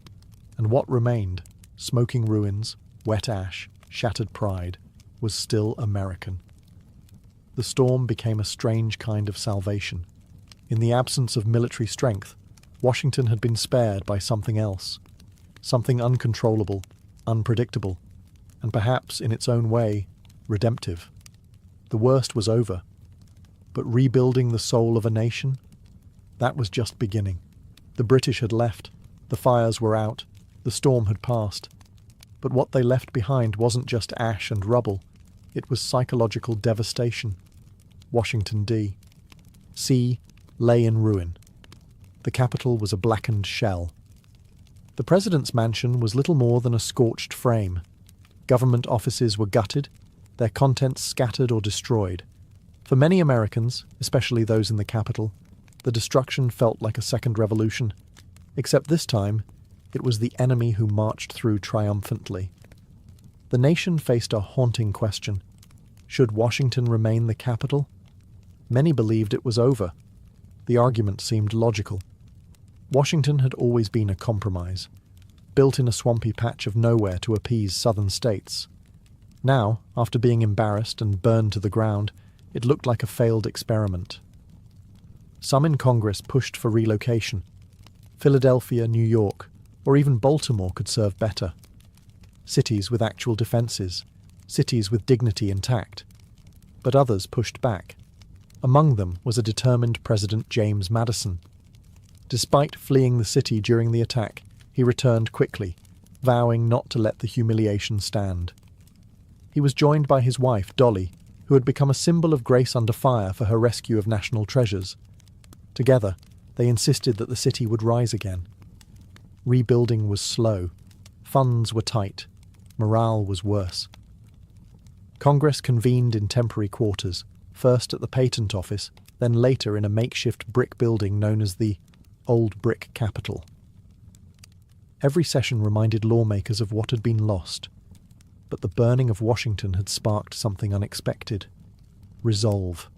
and what remained, smoking ruins, wet ash, shattered pride, was still American. The storm became a strange kind of salvation. In the absence of military strength, Washington had been spared by something else, something uncontrollable, unpredictable, and perhaps, in its own way, redemptive. The worst was over, but rebuilding the soul of a nation? That was just beginning. The British had left, the fires were out, the storm had passed. But what they left behind wasn't just ash and rubble, it was psychological devastation. Washington, D.C. lay in ruin. The capital was a blackened shell. The president's mansion was little more than a scorched frame. Government offices were gutted, their contents scattered or destroyed. For many Americans, especially those in the capital, the destruction felt like a second revolution. Except this time, it was the enemy who marched through triumphantly. The nation faced a haunting question. Should Washington remain the capital? Many believed it was over. The argument seemed logical. Washington had always been a compromise, built in a swampy patch of nowhere to appease southern states. Now, after being embarrassed and burned to the ground, it looked like a failed experiment. Some in Congress pushed for relocation. Philadelphia, New York, or even Baltimore could serve better. Cities with actual defences, cities with dignity intact. but others pushed back. Among them was a determined President James Madison. Despite fleeing the city during the attack, he returned quickly, vowing not to let the humiliation stand. He was joined by his wife, Dolly, who had become a symbol of grace under fire for her rescue of national treasures. Together, they insisted that the city would rise again. Rebuilding was slow, funds were tight, morale was worse. Congress convened in temporary quarters, first at the Patent Office, then later in a makeshift brick building known as the Old Brick Capitol. Every session reminded lawmakers of what had been lost, but the burning of Washington had sparked something unexpected. Resolve.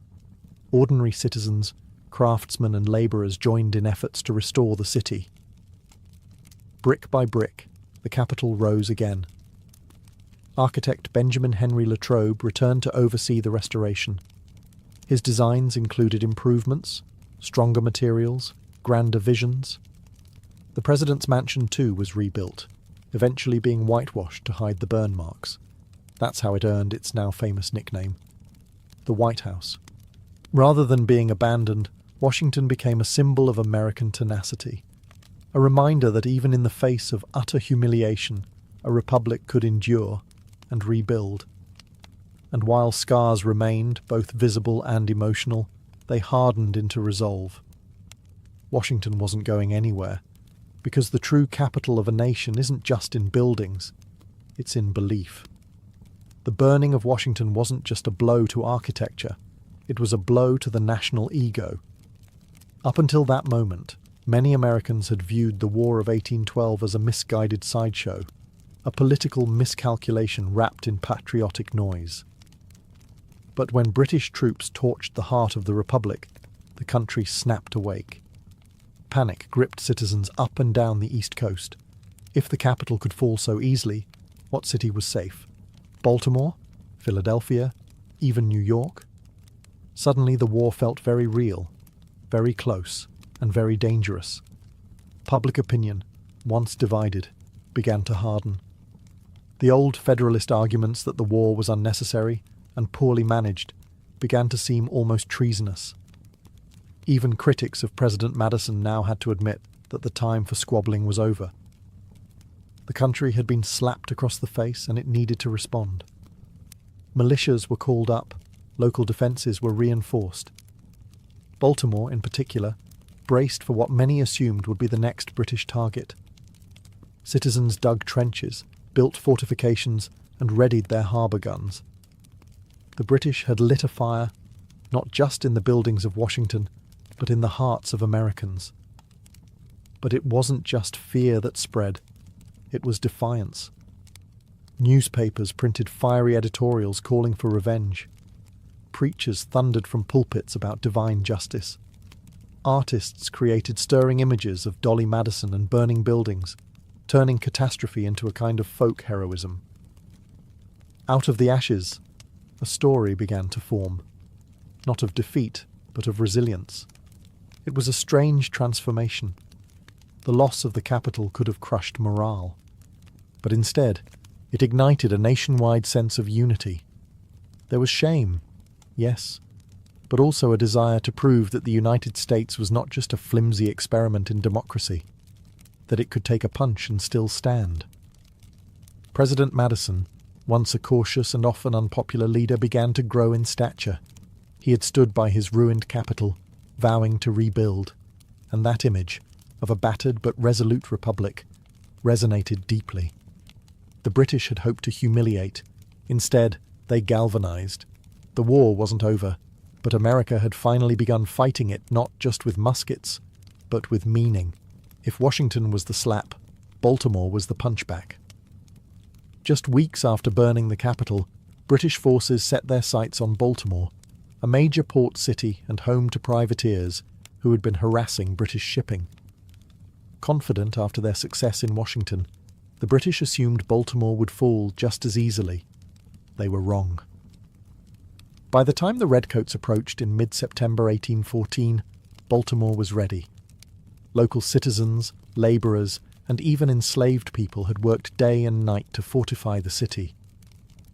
Ordinary citizens, craftsmen and labourers joined in efforts to restore the city. Brick by brick, the Capitol rose again. Architect Benjamin Henry Latrobe returned to oversee the restoration. His designs included improvements, stronger materials, grander visions. The president's mansion too was rebuilt, eventually being whitewashed to hide the burn marks. That's how it earned its now famous nickname, the White House. Rather than being abandoned, Washington became a symbol of American tenacity, a reminder that even in the face of utter humiliation, a republic could endure and rebuild. And while scars remained, both visible and emotional, they hardened into resolve. Washington wasn't going anywhere, because the true capital of a nation isn't just in buildings, it's in belief. The burning of Washington wasn't just a blow to architecture, it was a blow to the national ego. Up until that moment, many Americans had viewed the War of 1812 as a misguided sideshow, a political miscalculation wrapped in patriotic noise. But when British troops torched the heart of the Republic, the country snapped awake. Panic gripped citizens up and down the East Coast. If the capital could fall so easily, what city was safe? Baltimore? Philadelphia? Even New York? Suddenly the war felt very real, very close, and very dangerous. Public opinion, once divided, began to harden. The old Federalist arguments that the war was unnecessary and poorly managed began to seem almost treasonous. Even critics of President Madison now had to admit that the time for squabbling was over. The country had been slapped across the face and it needed to respond. Militias were called up, local defences were reinforced. Baltimore, in particular, braced for what many assumed would be the next British target. Citizens dug trenches, built fortifications, and readied their harbour guns. The British had lit a fire, not just in the buildings of Washington, but in the hearts of Americans. But it wasn't just fear that spread, it was defiance. Newspapers printed fiery editorials calling for revenge. Preachers thundered from pulpits about divine justice. Artists created stirring images of Dolly Madison and burning buildings, turning catastrophe into a kind of folk heroism. Out of the ashes, a story began to form, not of defeat, but of resilience. It was a strange transformation. The loss of the capital could have crushed morale. But instead, it ignited a nationwide sense of unity. There was shame, yes, but also a desire to prove that the United States was not just a flimsy experiment in democracy, that it could take a punch and still stand. President Madison, once a cautious and often unpopular leader, began to grow in stature. He had stood by his ruined capital, vowing to rebuild, and that image, of a battered but resolute republic, resonated deeply. The British had hoped to humiliate. Instead, they galvanized. The war wasn't over, but America had finally begun fighting it not just with muskets, but with meaning. If Washington was the slap, Baltimore was the punchback. Just weeks after burning the capital, British forces set their sights on Baltimore, a major port city and home to privateers who had been harassing British shipping. Confident after their success in Washington, the British assumed Baltimore would fall just as easily. They were wrong. By the time the Redcoats approached in mid-September 1814, Baltimore was ready. Local citizens, labourers, and even enslaved people had worked day and night to fortify the city.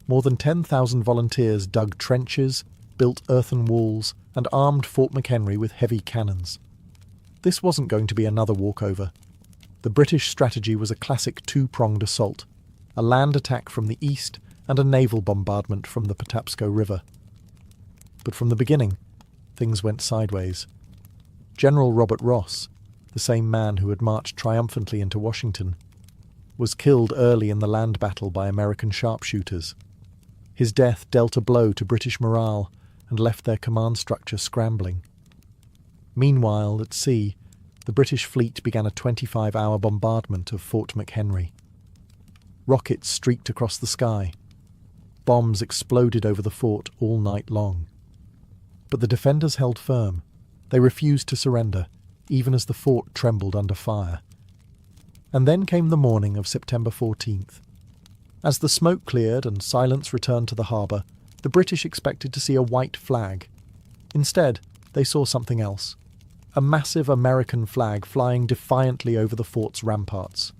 More than 10,000 volunteers dug trenches, built earthen walls, and armed Fort McHenry with heavy cannons. This wasn't going to be another walkover. The British strategy was a classic two-pronged assault, a land attack from the east and a naval bombardment from the Patapsco River. But from the beginning, things went sideways. General Robert Ross, the same man who had marched triumphantly into Washington, was killed early in the land battle by American sharpshooters. His death dealt a blow to British morale and left their command structure scrambling. Meanwhile, at sea, the British fleet began a 25-hour bombardment of Fort McHenry. Rockets streaked across the sky. Bombs exploded over the fort all night long. But the defenders held firm. They refused to surrender, even as the fort trembled under fire. And then came the morning of September 14th. As the smoke cleared and silence returned to the harbour, the British expected to see a white flag. Instead, they saw something else. A massive American flag flying defiantly over the fort's ramparts.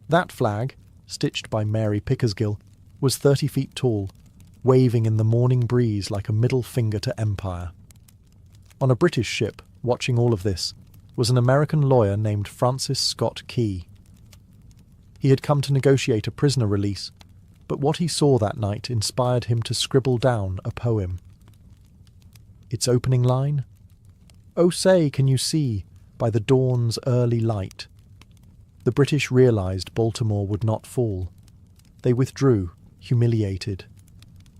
That flag, stitched by Mary Pickersgill, was 30 feet tall, waving in the morning breeze like a middle finger to empire. On a British ship, watching all of this, was an American lawyer named Francis Scott Key. He had come to negotiate a prisoner release, but what he saw that night inspired him to scribble down a poem. Its opening line? "Oh say, can you see, by the dawn's early light?" The British realised Baltimore would not fall. They withdrew, humiliated.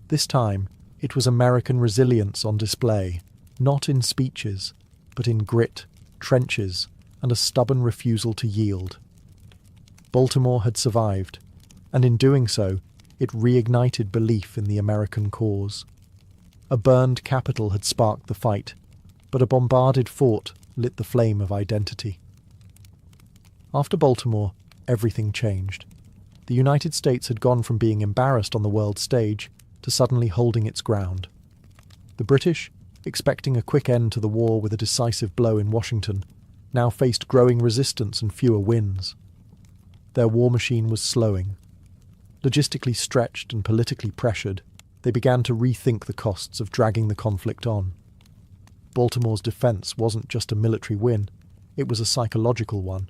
This time, it was American resilience on display, not in speeches, but in grit, trenches, and a stubborn refusal to yield. Baltimore had survived, and in doing so, it reignited belief in the American cause. A burned capital had sparked the fight, but a bombarded fort lit the flame of identity. After Baltimore, everything changed. The United States had gone from being embarrassed on the world stage to suddenly holding its ground. The British, expecting a quick end to the war with a decisive blow in Washington, now faced growing resistance and fewer wins. Their war machine was slowing. Logistically stretched and politically pressured, they began to rethink the costs of dragging the conflict on. Baltimore's defense wasn't just a military win, it was a psychological one.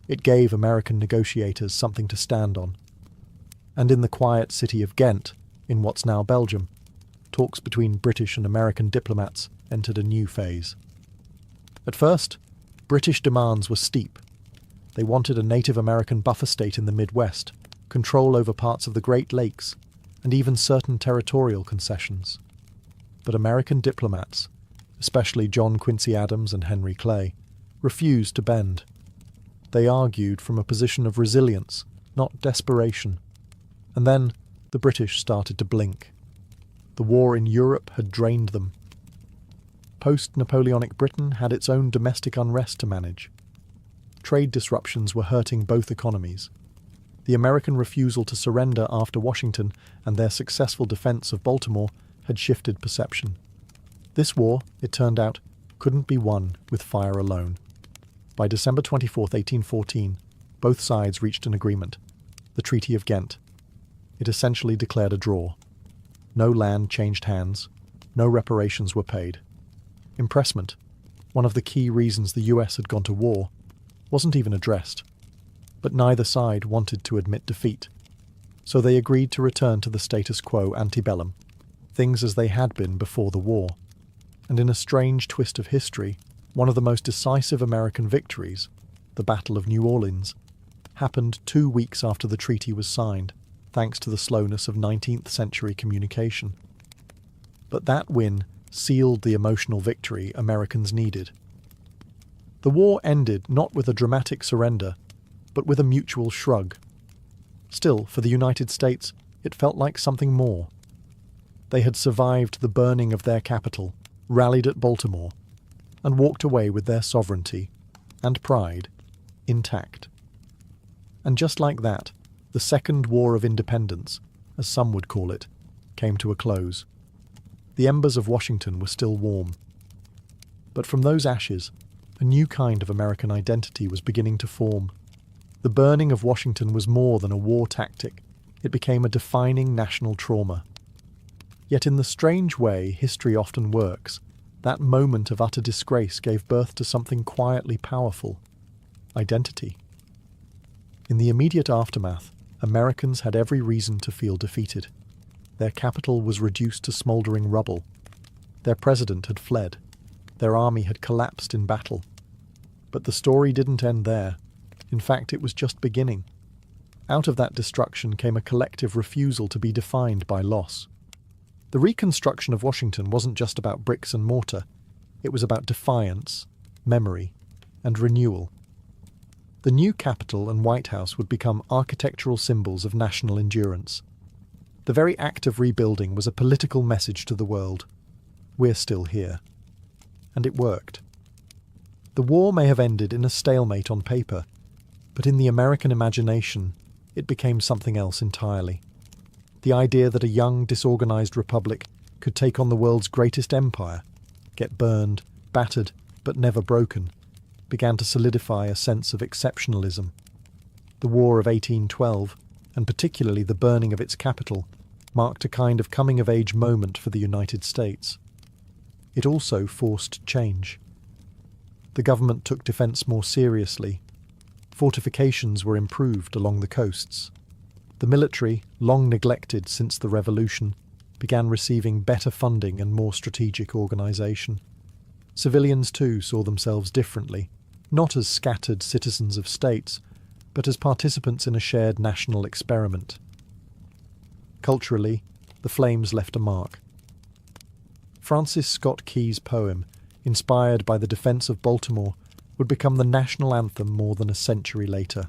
It gave American negotiators something to stand on. And in the quiet city of Ghent, in what's now Belgium, talks between British and American diplomats entered a new phase. At first, British demands were steep. They wanted a Native American buffer state in the Midwest, control over parts of the Great Lakes, and even certain territorial concessions. But American diplomats, especially John Quincy Adams and Henry Clay, refused to bend. They argued from a position of resilience, not desperation. And then the British started to blink. The war in Europe had drained them. Post-Napoleonic Britain had its own domestic unrest to manage. Trade disruptions were hurting both economies. The American refusal to surrender after Washington and their successful defense of Baltimore had shifted perception. This war, it turned out, couldn't be won with fire alone. By December 24, 1814, both sides reached an agreement, the Treaty of Ghent. It essentially declared a draw. No land changed hands, no reparations were paid. Impressment, one of the key reasons the US had gone to war, wasn't even addressed. But neither side wanted to admit defeat, so they agreed to return to the status quo antebellum, things as they had been before the war. And in a strange twist of history, one of the most decisive American victories, the Battle of New Orleans, happened 2 weeks after the treaty was signed, thanks to the slowness of 19th century communication. But that win sealed the emotional victory Americans needed. The war ended not with a dramatic surrender, but with a mutual shrug. Still, for the United States, it felt like something more. They had survived the burning of their capital, rallied at Baltimore, and walked away with their sovereignty and pride intact. And just like that, the Second War of Independence, as some would call it, came to a close. The embers of Washington were still warm. But from those ashes, a new kind of American identity was beginning to form. The burning of Washington was more than a war tactic. It became a defining national trauma. Yet in the strange way history often works, that moment of utter disgrace gave birth to something quietly powerful: identity. In the immediate aftermath, Americans had every reason to feel defeated. Their capital was reduced to smouldering rubble. Their president had fled. Their army had collapsed in battle. But the story didn't end there. In fact, it was just beginning. Out of that destruction came a collective refusal to be defined by loss. The reconstruction of Washington wasn't just about bricks and mortar. It was about defiance, memory, and renewal. The new Capitol and White House would become architectural symbols of national endurance. The very act of rebuilding was a political message to the world. We're still here. And it worked. The war may have ended in a stalemate on paper, but in the American imagination, it became something else entirely. The idea that a young, disorganized republic could take on the world's greatest empire, get burned, battered, but never broken, began to solidify a sense of exceptionalism. The War of 1812, and particularly the burning of its capital, marked a kind of coming-of-age moment for the United States. It also forced change. The government took defence more seriously. Fortifications were improved along the coasts. The military, long neglected since the Revolution, began receiving better funding and more strategic organisation. Civilians too saw themselves differently, not as scattered citizens of states, but as participants in a shared national experiment. Culturally, the flames left a mark. Francis Scott Key's poem, inspired by the defence of Baltimore, would become the national anthem more than a century later.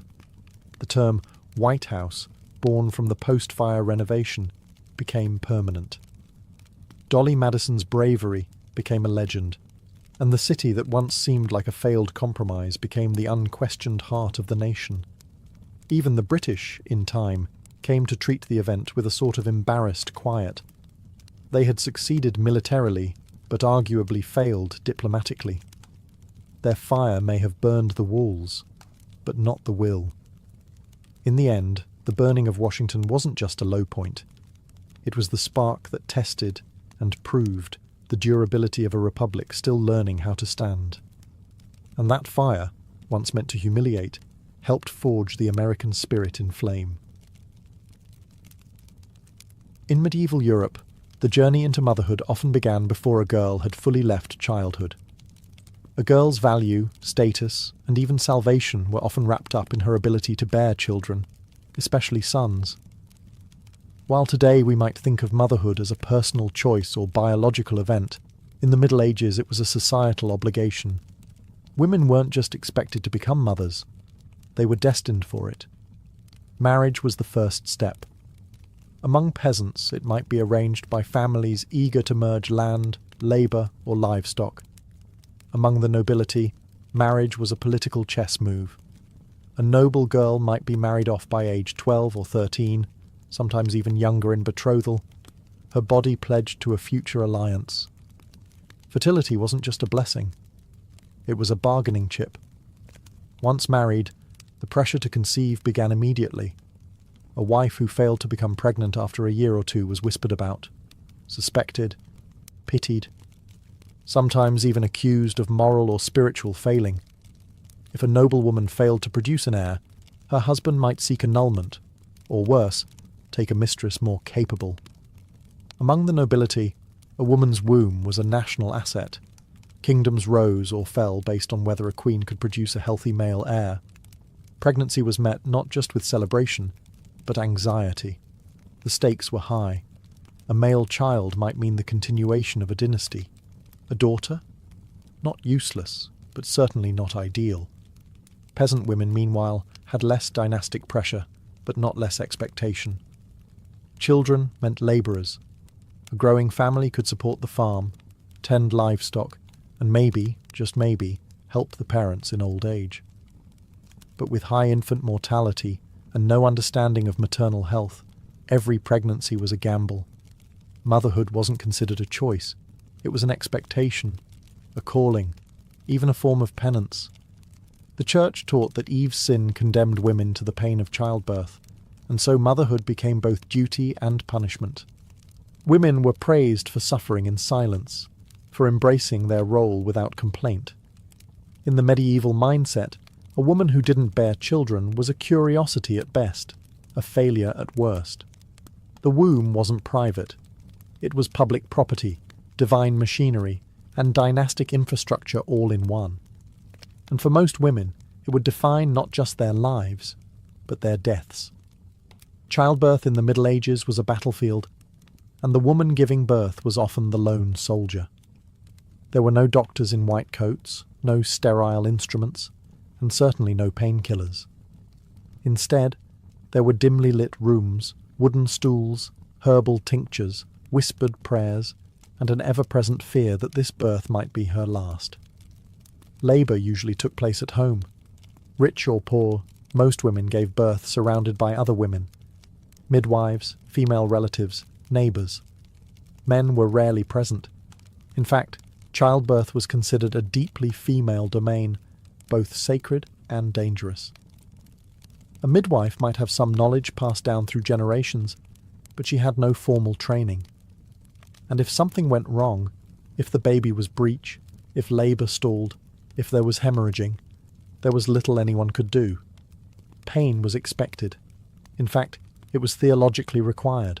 The term White House, born from the post-fire renovation, became permanent. Dolly Madison's bravery became a legend, and the city that once seemed like a failed compromise became the unquestioned heart of the nation. Even the British, in time, came to treat the event with a sort of embarrassed quiet. They had succeeded militarily, but arguably failed diplomatically. Their fire may have burned the walls, but not the will. In the end, the burning of Washington wasn't just a low point. It was the spark that tested and proved the durability of a republic still learning how to stand. And that fire, once meant to humiliate, helped forge the American spirit in flame. In medieval Europe, the journey into motherhood often began before a girl had fully left childhood. A girl's value, status, and even salvation were often wrapped up in her ability to bear children, especially sons. While today we might think of motherhood as a personal choice or biological event, in the Middle Ages it was a societal obligation. Women weren't just expected to become mothers, they were destined for it. Marriage was the first step. Among peasants, it might be arranged by families eager to merge land, labour, or livestock. Among the nobility, marriage was a political chess move. A noble girl might be married off by age 12 or 13, sometimes even younger in betrothal, her body pledged to a future alliance. Fertility wasn't just a blessing. It was a bargaining chip. Once married, the pressure to conceive began immediately. A wife who failed to become pregnant after a year or two was whispered about, suspected, pitied, sometimes even accused of moral or spiritual failing. If a noblewoman failed to produce an heir, her husband might seek annulment, or worse, take a mistress more capable. Among the nobility, a woman's womb was a national asset. Kingdoms rose or fell based on whether a queen could produce a healthy male heir. Pregnancy was met not just with celebration, but anxiety. The stakes were high. A male child might mean the continuation of a dynasty. A daughter? Not useless, but certainly not ideal. Peasant women, meanwhile, had less dynastic pressure, but not less expectation. Children meant labourers. A growing family could support the farm, tend livestock, and maybe, just maybe, help the parents in old age. But with high infant mortality and no understanding of maternal health, every pregnancy was a gamble. Motherhood wasn't considered a choice. It was an expectation, a calling, even a form of penance. The Church taught that Eve's sin condemned women to the pain of childbirth, and so motherhood became both duty and punishment. Women were praised for suffering in silence, for embracing their role without complaint. In the medieval mindset, a woman who didn't bear children was a curiosity at best, a failure at worst. The womb wasn't private. It was public property, divine machinery, and dynastic infrastructure all in one. And for most women, it would define not just their lives, but their deaths. Childbirth in the Middle Ages was a battlefield, and the woman giving birth was often the lone soldier. There were no doctors in white coats, no sterile instruments, and certainly no painkillers. Instead, there were dimly lit rooms, wooden stools, herbal tinctures, whispered prayers, and an ever-present fear that this birth might be her last. Labour usually took place at home. Rich or poor, most women gave birth surrounded by other women. Midwives, female relatives, neighbours. Men were rarely present. In fact, childbirth was considered a deeply female domain, both sacred and dangerous. A midwife might have some knowledge passed down through generations, but she had no formal training. And if something went wrong, if the baby was breech, if labour stalled, if there was hemorrhaging, there was little anyone could do. Pain was expected. In fact, it was theologically required.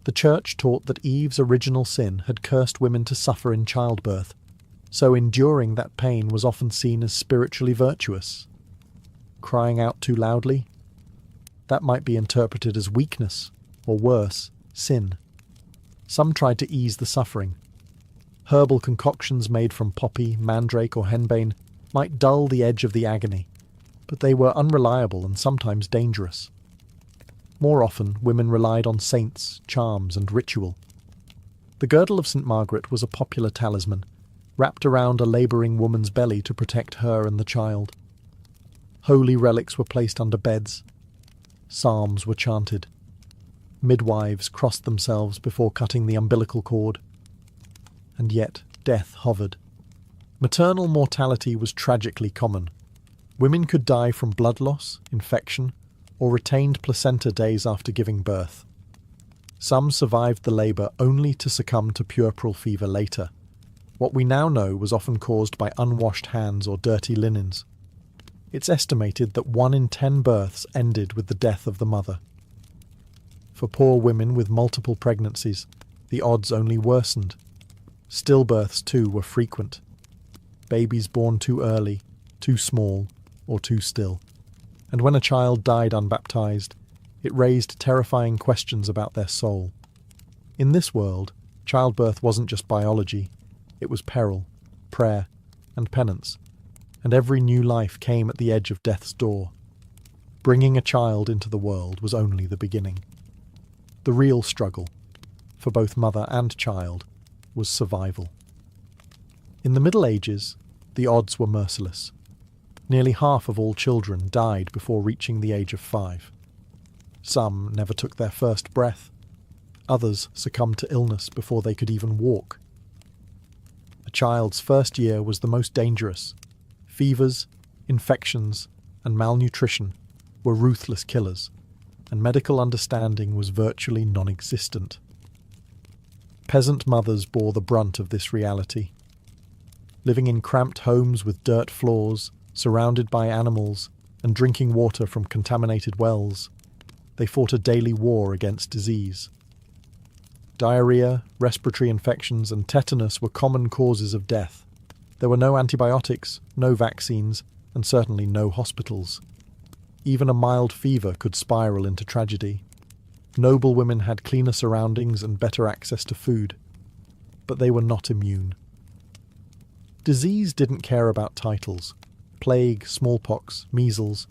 The Church taught that Eve's original sin had cursed women to suffer in childbirth, so enduring that pain was often seen as spiritually virtuous. Crying out too loudly? That might be interpreted as weakness, or worse, sin. Some tried to ease the suffering. Herbal concoctions made from poppy, mandrake, or henbane might dull the edge of the agony, but they were unreliable and sometimes dangerous. More often, women relied on saints, charms, and ritual. The girdle of St. Margaret was a popular talisman, wrapped around a labouring woman's belly to protect her and the child. Holy relics were placed under beds. Psalms were chanted. Midwives crossed themselves before cutting the umbilical cord. And yet, death hovered. Maternal mortality was tragically common. Women could die from blood loss, infection, or retained placenta days after giving birth. Some survived the labour only to succumb to puerperal fever later. What we now know was often caused by unwashed hands or dirty linens. It's estimated that 1 in 10 births ended with the death of the mother. For poor women with multiple pregnancies, the odds only worsened. Stillbirths, too, were frequent. Babies born too early, too small, or too still. And when a child died unbaptized, it raised terrifying questions about their soul. In this world, childbirth wasn't just biology, it was peril, prayer, and penance, and every new life came at the edge of death's door. Bringing a child into the world was only the beginning. The real struggle, for both mother and child, was survival. In the Middle Ages, the odds were merciless. Nearly half of all children died before reaching the age of 5. Some never took their first breath. Others succumbed to illness before they could even walk. A child's first year was the most dangerous. Fevers, infections, and malnutrition were ruthless killers, and medical understanding was virtually non-existent. Peasant mothers bore the brunt of this reality. Living in cramped homes with dirt floors, surrounded by animals, and drinking water from contaminated wells, they fought a daily war against disease. Diarrhea, respiratory infections, and tetanus were common causes of death. There were no antibiotics, no vaccines, and certainly no hospitals. Even a mild fever could spiral into tragedy. Noble women had cleaner surroundings and better access to food, but they were not immune. Disease didn't care about titles. Plague, smallpox, measles.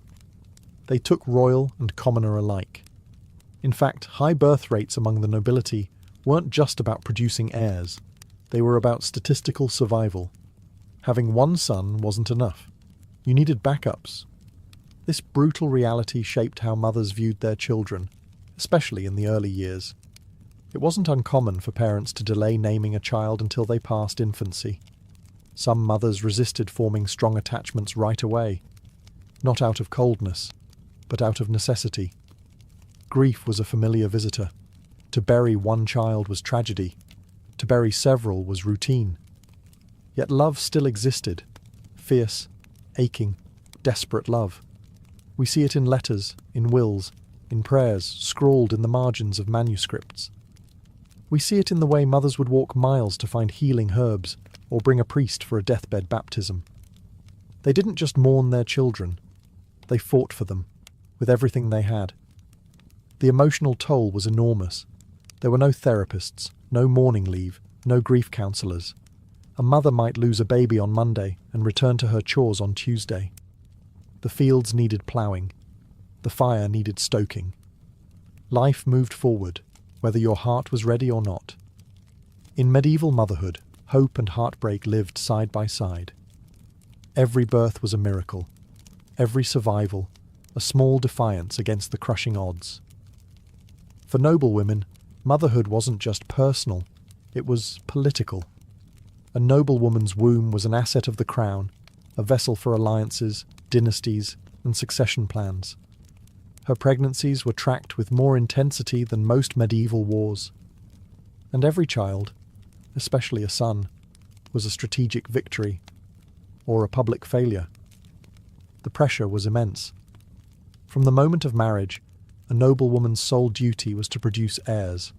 They took royal and commoner alike. In fact, high birth rates among the nobility weren't just about producing heirs. They were about statistical survival. Having one son wasn't enough. You needed backups. This brutal reality shaped how mothers viewed their children, especially in the early years. It wasn't uncommon for parents to delay naming a child until they passed infancy. Some mothers resisted forming strong attachments right away, not out of coldness, but out of necessity. Grief was a familiar visitor. To bury one child was tragedy. To bury several was routine. Yet love still existed. Fierce, aching, desperate love. We see it in letters, in wills, in prayers scrawled in the margins of manuscripts. We see it in the way mothers would walk miles to find healing herbs or bring a priest for a deathbed baptism. They didn't just mourn their children. They fought for them, with everything they had. The emotional toll was enormous. There were no therapists, no mourning leave, no grief counsellors. A mother might lose a baby on Monday and return to her chores on Tuesday. The fields needed ploughing. The fire needed stoking. Life moved forward, whether your heart was ready or not. In medieval motherhood, hope and heartbreak lived side by side. Every birth was a miracle. Every survival, a small defiance against the crushing odds. For noble women, motherhood wasn't just personal, it was political. A noble woman's womb was an asset of the crown, a vessel for alliances, dynasties, and succession plans. Her pregnancies were tracked with more intensity than most medieval wars. And every child, especially a son, was a strategic victory, or a public failure. The pressure was immense. From the moment of marriage, a noble woman's sole duty was to produce heirs.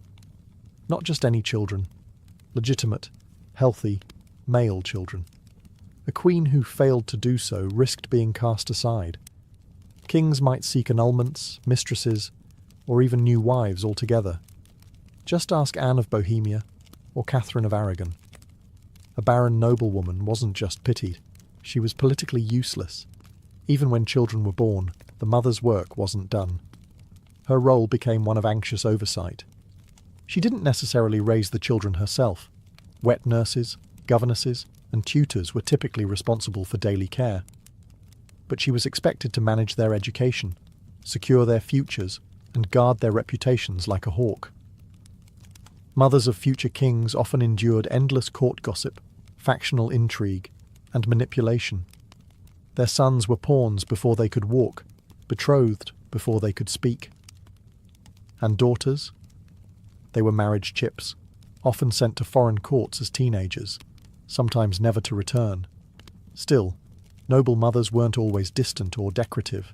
Not just any children, legitimate, healthy, male children. A queen who failed to do so risked being cast aside. Kings might seek annulments, mistresses, or even new wives altogether. Just ask Anne of Bohemia or Catherine of Aragon. A barren noblewoman wasn't just pitied, she was politically useless. Even when children were born, the mother's work wasn't done. Her role became one of anxious oversight. She didn't necessarily raise the children herself. Wet nurses, governesses, and tutors were typically responsible for daily care. But she was expected to manage their education, secure their futures, and guard their reputations like a hawk. Mothers of future kings often endured endless court gossip, factional intrigue, and manipulation. Their sons were pawns before they could walk, betrothed before they could speak. And daughters? They were marriage chips, often sent to foreign courts as teenagers, sometimes never to return. Still, noble mothers weren't always distant or decorative.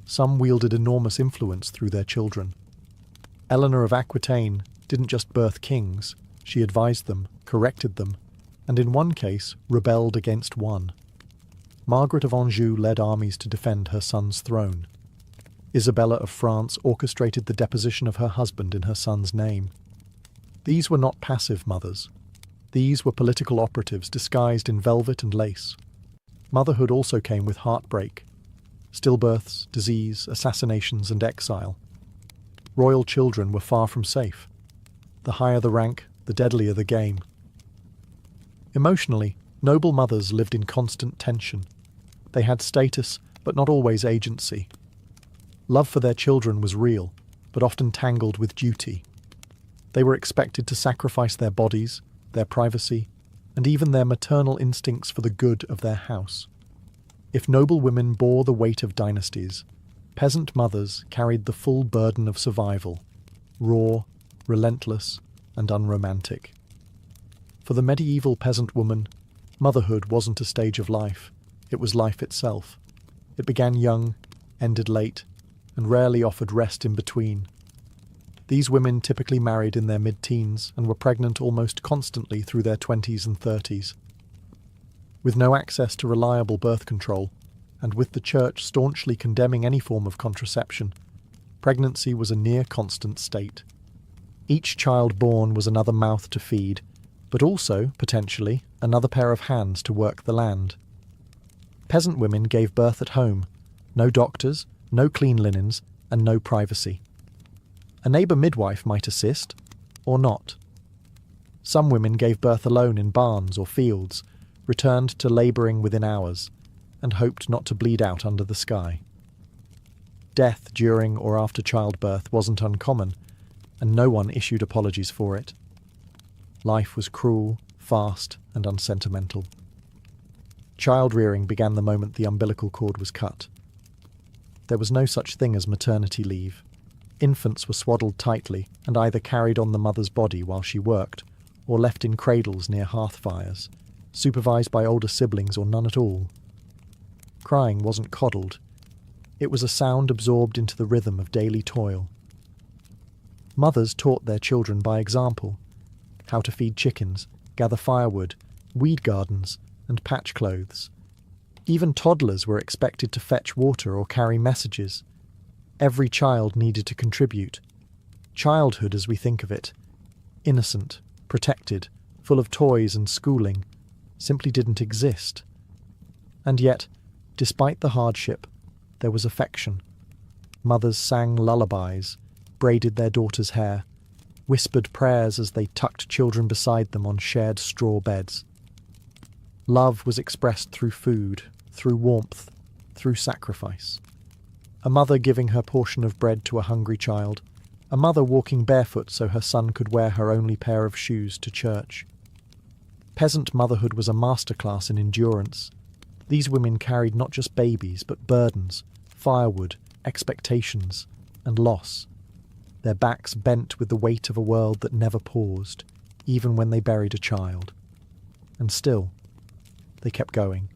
Some wielded enormous influence through their children. Eleanor of Aquitaine didn't just birth kings, she advised them, corrected them, and in one case rebelled against one. Margaret of Anjou led armies to defend her son's throne. Isabella of France orchestrated the deposition of her husband in her son's name. These were not passive mothers. These were political operatives disguised in velvet and lace. Motherhood also came with heartbreak, stillbirths, disease, assassinations, and exile. Royal children were far from safe. The higher the rank, the deadlier the game. Emotionally, noble mothers lived in constant tension. They had status, but not always agency. Love for their children was real, but often tangled with duty. They were expected to sacrifice their bodies, their privacy, and even their maternal instincts for the good of their house. If noble women bore the weight of dynasties, peasant mothers carried the full burden of survival, raw, relentless, and unromantic. For the medieval peasant woman, motherhood wasn't a stage of life, it was life itself. It began young, ended late, and rarely offered rest in between. These women typically married in their mid-teens and were pregnant almost constantly through their 20s and 30s. With no access to reliable birth control, and with the church staunchly condemning any form of contraception, pregnancy was a near-constant state. Each child born was another mouth to feed, but also, potentially, another pair of hands to work the land. Peasant women gave birth at home. No doctors, no clean linens, and no privacy. A neighbour midwife might assist, or not. Some women gave birth alone in barns or fields, returned to labouring within hours, and hoped not to bleed out under the sky. Death during or after childbirth wasn't uncommon, and no one issued apologies for it. Life was cruel, fast, and unsentimental. Child-rearing began the moment the umbilical cord was cut. There was no such thing as maternity leave. Infants were swaddled tightly and either carried on the mother's body while she worked, or left in cradles near hearth fires, supervised by older siblings or none at all. Crying wasn't coddled. It was a sound absorbed into the rhythm of daily toil. Mothers taught their children by example, how to feed chickens, gather firewood, weed gardens, and patch clothes. Even toddlers were expected to fetch water or carry messages. Every child needed to contribute. Childhood, as we think of it, innocent, protected, full of toys and schooling, simply didn't exist. And yet, despite the hardship, there was affection. Mothers sang lullabies, braided their daughters' hair, whispered prayers as they tucked children beside them on shared straw beds. Love was expressed through food, through warmth, through sacrifice. A mother giving her portion of bread to a hungry child, a mother walking barefoot so her son could wear her only pair of shoes to church. Peasant motherhood was a masterclass in endurance. These women carried not just babies, but burdens, firewood, expectations, and loss. Their backs bent with the weight of a world that never paused, even when they buried a child. And still, they kept going.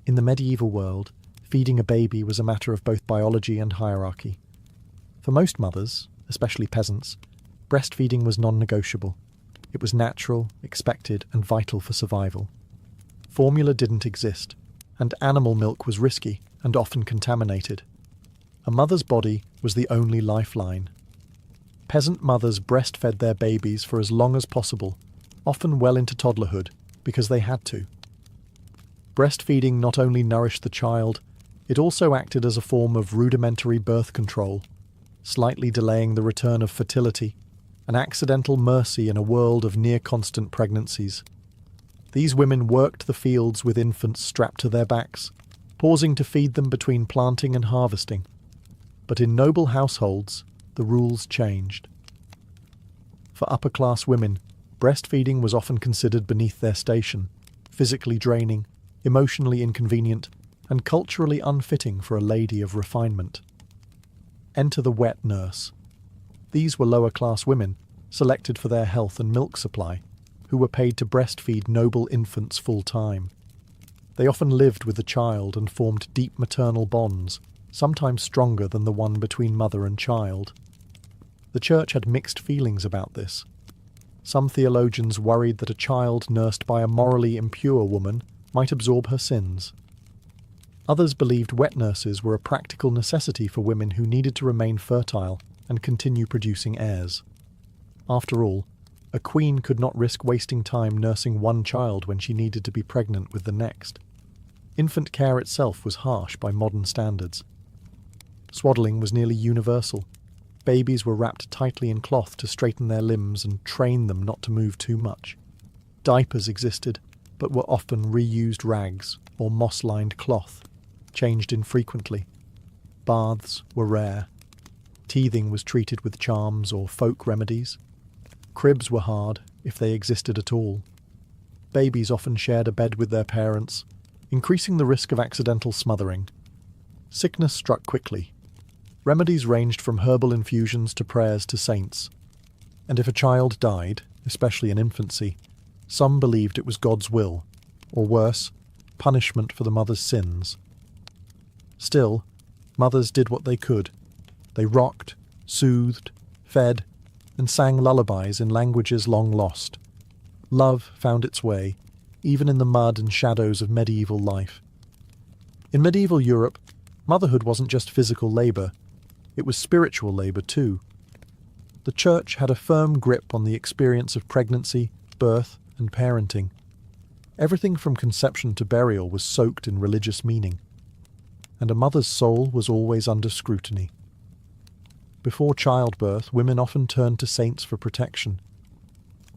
In the medieval world, feeding a baby was a matter of both biology and hierarchy. For most mothers, especially peasants, breastfeeding was non-negotiable. It was natural, expected, and vital for survival. Formula didn't exist, and animal milk was risky and often contaminated. A mother's body was the only lifeline. Peasant mothers breastfed their babies for as long as possible, often well into toddlerhood, because they had to. Breastfeeding not only nourished the child, it also acted as a form of rudimentary birth control, slightly delaying the return of fertility, an accidental mercy in a world of near-constant pregnancies. These women worked the fields with infants strapped to their backs, pausing to feed them between planting and harvesting. But in noble households, the rules changed. For upper-class women, breastfeeding was often considered beneath their station, physically draining, emotionally inconvenient, and culturally unfitting for a lady of refinement. Enter the wet nurse. These were lower-class women, selected for their health and milk supply, who were paid to breastfeed noble infants full-time. They often lived with the child and formed deep maternal bonds, sometimes stronger than the one between mother and child. The Church had mixed feelings about this. Some theologians worried that a child nursed by a morally impure woman might absorb her sins. Others believed wet nurses were a practical necessity for women who needed to remain fertile and continue producing heirs. After all, a queen could not risk wasting time nursing one child when she needed to be pregnant with the next. Infant care itself was harsh by modern standards. Swaddling was nearly universal. Babies were wrapped tightly in cloth to straighten their limbs and train them not to move too much. Diapers existed, but were often reused rags or moss-lined cloth, changed infrequently. Baths were rare. Teething was treated with charms or folk remedies. Cribs were hard, if they existed at all. Babies often shared a bed with their parents, increasing the risk of accidental smothering. Sickness struck quickly. Remedies ranged from herbal infusions to prayers to saints. And if a child died, especially in infancy, some believed it was God's will, or worse, punishment for the mother's sins. Still, mothers did what they could. They rocked, soothed, fed, and sang lullabies in languages long lost. Love found its way, even in the mud and shadows of medieval life. In medieval Europe, motherhood wasn't just physical labour, it was spiritual labour too. The Church had a firm grip on the experience of pregnancy, birth, and parenting. Everything from conception to burial was soaked in religious meaning, and a mother's soul was always under scrutiny. Before childbirth, women often turned to saints for protection.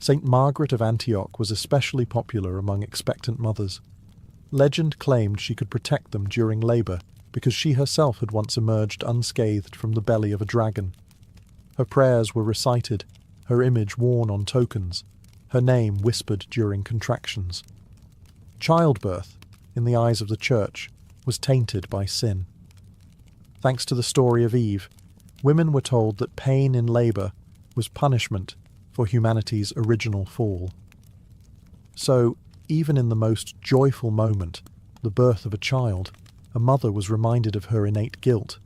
Saint Margaret of Antioch was especially popular among expectant mothers. Legend claimed she could protect them during labour because she herself had once emerged unscathed from the belly of a dragon. Her prayers were recited, her image worn on tokens, her name whispered during contractions. Childbirth, in the eyes of the Church, was tainted by sin. Thanks to the story of Eve, women were told that pain in labour was punishment for humanity's original fall. So, even in the most joyful moment, the birth of a child, a mother was reminded of her innate guilt.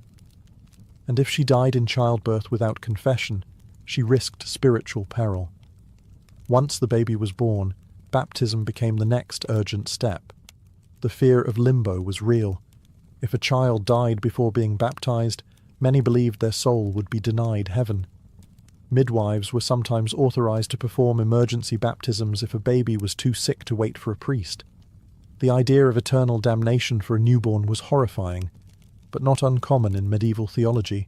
And if she died in childbirth without confession, she risked spiritual peril. Once the baby was born, baptism became the next urgent step. The fear of limbo was real. If a child died before being baptized, many believed their soul would be denied heaven. Midwives were sometimes authorized to perform emergency baptisms if a baby was too sick to wait for a priest. The idea of eternal damnation for a newborn was horrifying, but not uncommon in medieval theology.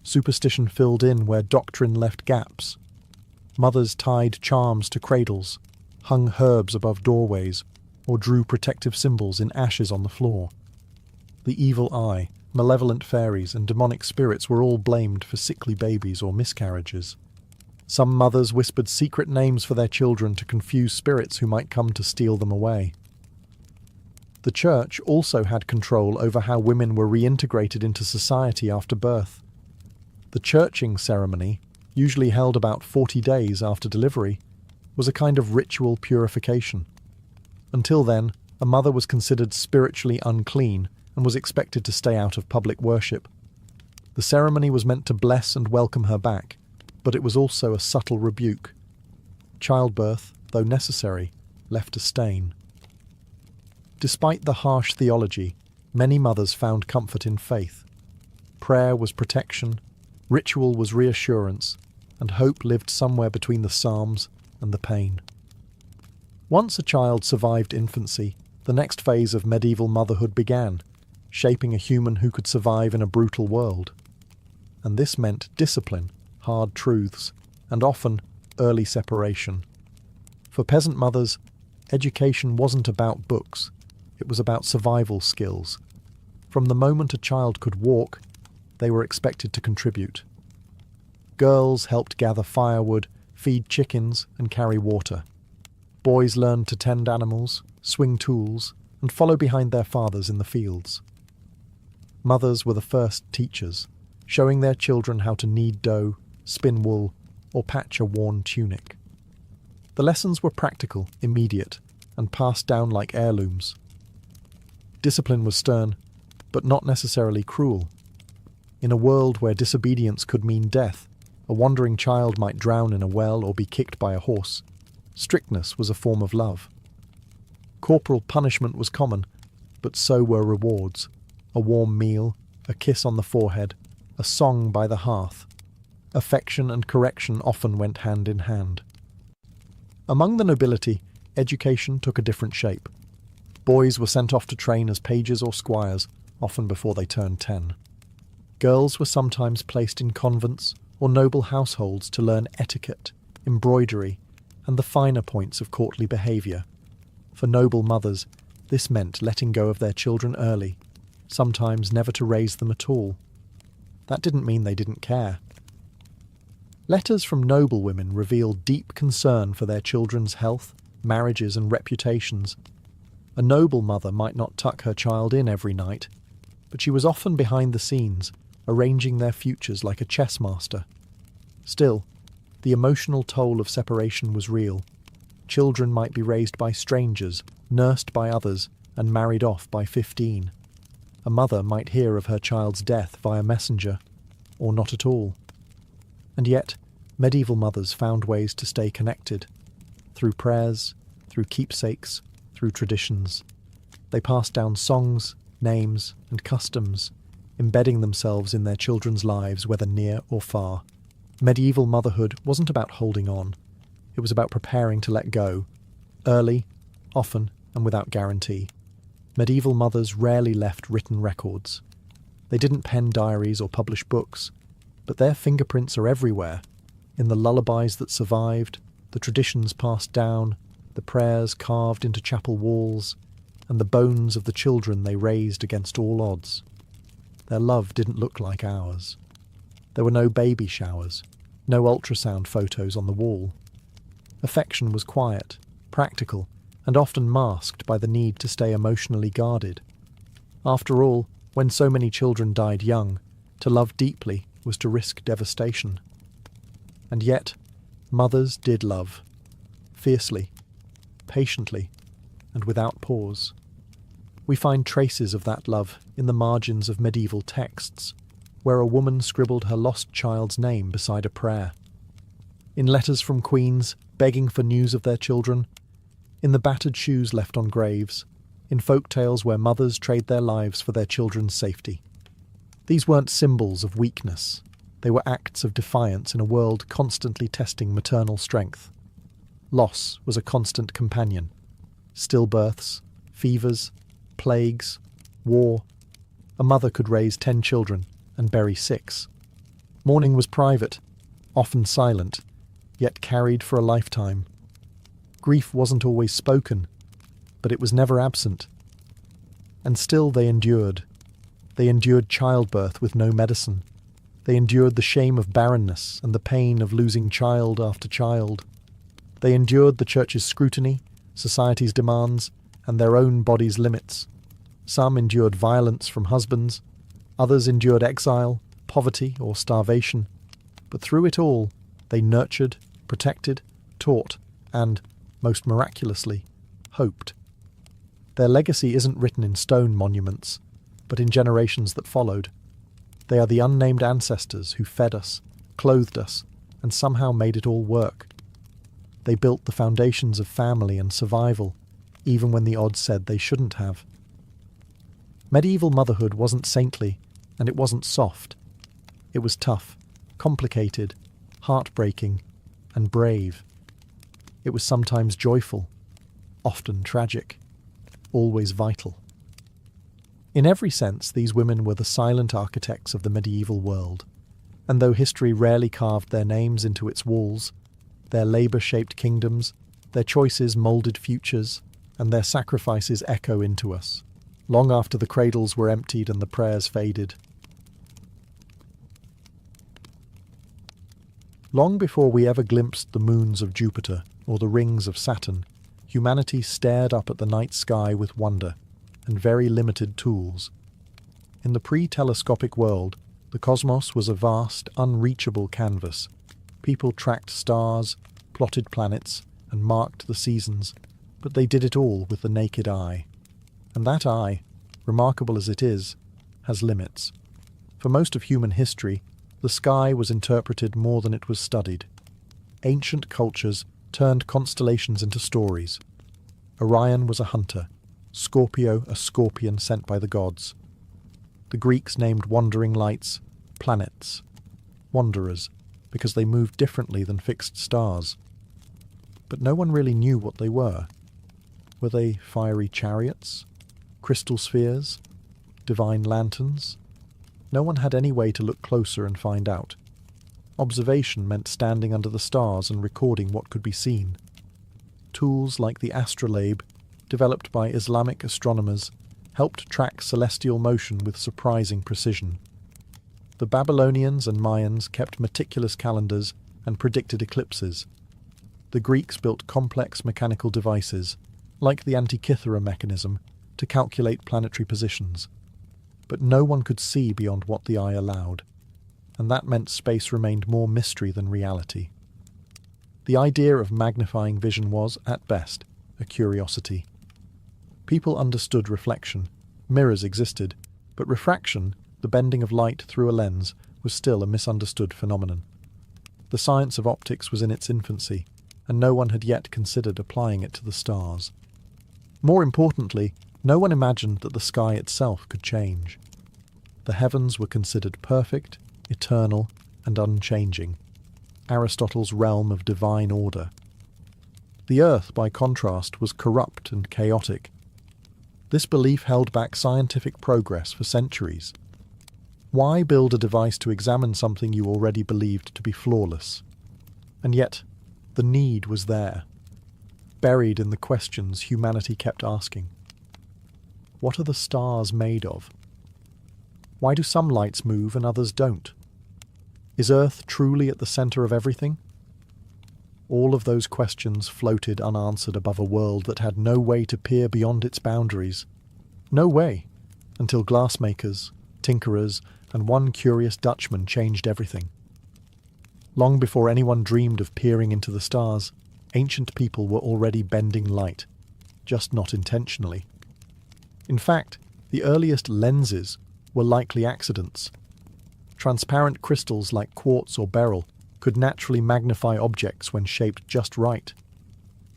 Superstition filled in where doctrine left gaps. Mothers tied charms to cradles, hung herbs above doorways, or drew protective symbols in ashes on the floor. The evil eye, malevolent fairies, and demonic spirits were all blamed for sickly babies or miscarriages. Some mothers whispered secret names for their children to confuse spirits who might come to steal them away. The church also had control over how women were reintegrated into society after birth. The churching ceremony, usually held about 40 days after delivery, was a kind of ritual purification. Until then, a mother was considered spiritually unclean and was expected to stay out of public worship. The ceremony was meant to bless and welcome her back, but it was also a subtle rebuke. Childbirth, though necessary, left a stain. Despite the harsh theology, many mothers found comfort in faith. Prayer was protection, ritual was reassurance, and hope lived somewhere between the Psalms and the pain. Once a child survived infancy, the next phase of medieval motherhood began, shaping a human who could survive in a brutal world. And this meant discipline, hard truths, and often early separation. For peasant mothers, education wasn't about books, it was about survival skills. From the moment a child could walk, they were expected to contribute. Girls helped gather firewood, feed chickens, and carry water. Boys learned to tend animals, swing tools, and follow behind their fathers in the fields. Mothers were the first teachers, showing their children how to knead dough, spin wool, or patch a worn tunic. The lessons were practical, immediate, and passed down like heirlooms. Discipline was stern, but not necessarily cruel. In a world where disobedience could mean death, a wandering child might drown in a well or be kicked by a horse. Strictness was a form of love. Corporal punishment was common, but so were rewards. A warm meal, a kiss on the forehead, a song by the hearth. Affection and correction often went hand in hand. Among the nobility, education took a different shape. Boys were sent off to train as pages or squires, often before they turned 10. Girls were sometimes placed in convents or noble households to learn etiquette, embroidery, and the finer points of courtly behaviour. For noble mothers, this meant letting go of their children early, sometimes never to raise them at all. That didn't mean they didn't care. Letters from noble women reveal deep concern for their children's health, marriages, and reputations. A noble mother might not tuck her child in every night, but she was often behind the scenes, arranging their futures like a chess master. Still, the emotional toll of separation was real. Children might be raised by strangers, nursed by others, and married off by 15. A mother might hear of her child's death via messenger, or not at all. And yet, medieval mothers found ways to stay connected. Through prayers, through keepsakes, through traditions. They passed down songs, names, and customs, embedding themselves in their children's lives, whether near or far. Medieval motherhood wasn't about holding on. It was about preparing to let go, early, often, and without guarantee. Medieval mothers rarely left written records. They didn't pen diaries or publish books, but their fingerprints are everywhere, in the lullabies that survived, the traditions passed down, the prayers carved into chapel walls, and the bones of the children they raised against all odds. Their love didn't look like ours. There were no baby showers, no ultrasound photos on the wall. Affection was quiet, practical, and often masked by the need to stay emotionally guarded. After all, when so many children died young, to love deeply was to risk devastation. And yet, mothers did love, fiercely, patiently, and without pause. We find traces of that love in the margins of medieval texts, where a woman scribbled her lost child's name beside a prayer. In letters from queens begging for news of their children, in the battered shoes left on graves, in folk tales where mothers trade their lives for their children's safety. These weren't symbols of weakness, they were acts of defiance in a world constantly testing maternal strength. Loss was a constant companion. Stillbirths, fevers, plagues, war. A mother could raise 10 children and bury 6. Mourning was private, often silent, yet carried for a lifetime. Grief wasn't always spoken, but it was never absent. And still they endured. They endured childbirth with no medicine. They endured the shame of barrenness and the pain of losing child after child. They endured the church's scrutiny, society's demands, and their own body's limits. Some endured violence from husbands, others endured exile, poverty, or starvation. But through it all, they nurtured, protected, taught, and, most miraculously, hoped. Their legacy isn't written in stone monuments, but in generations that followed. They are the unnamed ancestors who fed us, clothed us, and somehow made it all work. They built the foundations of family and survival, even when the odds said they shouldn't have. Medieval motherhood wasn't saintly, and it wasn't soft. It was tough, complicated, heartbreaking, and brave. It was sometimes joyful, often tragic, always vital. In every sense, these women were the silent architects of the medieval world, and though history rarely carved their names into its walls, their labour-shaped kingdoms, their choices moulded futures, and their sacrifices echo into us, long after the cradles were emptied and the prayers faded. Long before we ever glimpsed the moons of Jupiter or the rings of Saturn, humanity stared up at the night sky with wonder and very limited tools. In the pre-telescopic world, the cosmos was a vast, unreachable canvas. People tracked stars, plotted planets, and marked the seasons, but they did it all with the naked eye. And that eye, remarkable as it is, has limits. For most of human history, the sky was interpreted more than it was studied. Ancient cultures turned constellations into stories. Orion was a hunter, Scorpio a scorpion sent by the gods. The Greeks named wandering lights planets, wanderers, because they moved differently than fixed stars. But no one really knew what they were. Were they fiery chariots? Crystal spheres? Divine lanterns? No one had any way to look closer and find out. Observation meant standing under the stars and recording what could be seen. Tools like the astrolabe, developed by Islamic astronomers, helped track celestial motion with surprising precision. The Babylonians and Mayans kept meticulous calendars and predicted eclipses. The Greeks built complex mechanical devices, like the Antikythera mechanism, to calculate planetary positions. But no one could see beyond what the eye allowed, and that meant space remained more mystery than reality. The idea of magnifying vision was, at best, a curiosity. People understood reflection. Mirrors existed, but refraction, the bending of light through a lens, was still a misunderstood phenomenon. The science of optics was in its infancy, and no one had yet considered applying it to the stars. More importantly, no one imagined that the sky itself could change. The heavens were considered perfect, eternal, and unchanging, Aristotle's realm of divine order. The earth, by contrast, was corrupt and chaotic. This belief held back scientific progress for centuries. Why build a device to examine something you already believed to be flawless? And yet, the need was there, buried in the questions humanity kept asking. What are the stars made of? Why do some lights move and others don't? Is Earth truly at the centre of everything? All of those questions floated unanswered above a world that had no way to peer beyond its boundaries. No way, until glassmakers, tinkerers, and one curious Dutchman changed everything. Long before anyone dreamed of peering into the stars, ancient people were already bending light, just not intentionally. In fact, the earliest lenses were likely accidents. Transparent crystals like quartz or beryl could naturally magnify objects when shaped just right.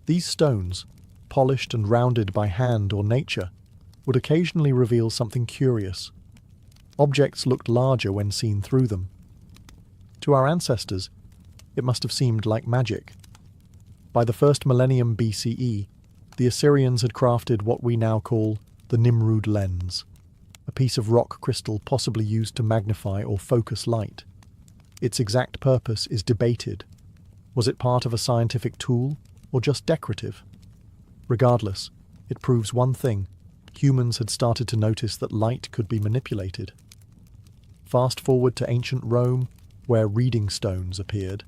These stones, polished and rounded by hand or nature, would occasionally reveal something curious. Objects looked larger when seen through them. To our ancestors, it must have seemed like magic. By the first millennium BCE, the Assyrians had crafted what we now call the Nimrud lens, a piece of rock crystal possibly used to magnify or focus light. Its exact purpose is debated. Was it part of a scientific tool or just decorative? Regardless, it proves one thing: humans had started to notice that light could be manipulated. Fast forward to ancient Rome, where reading stones appeared,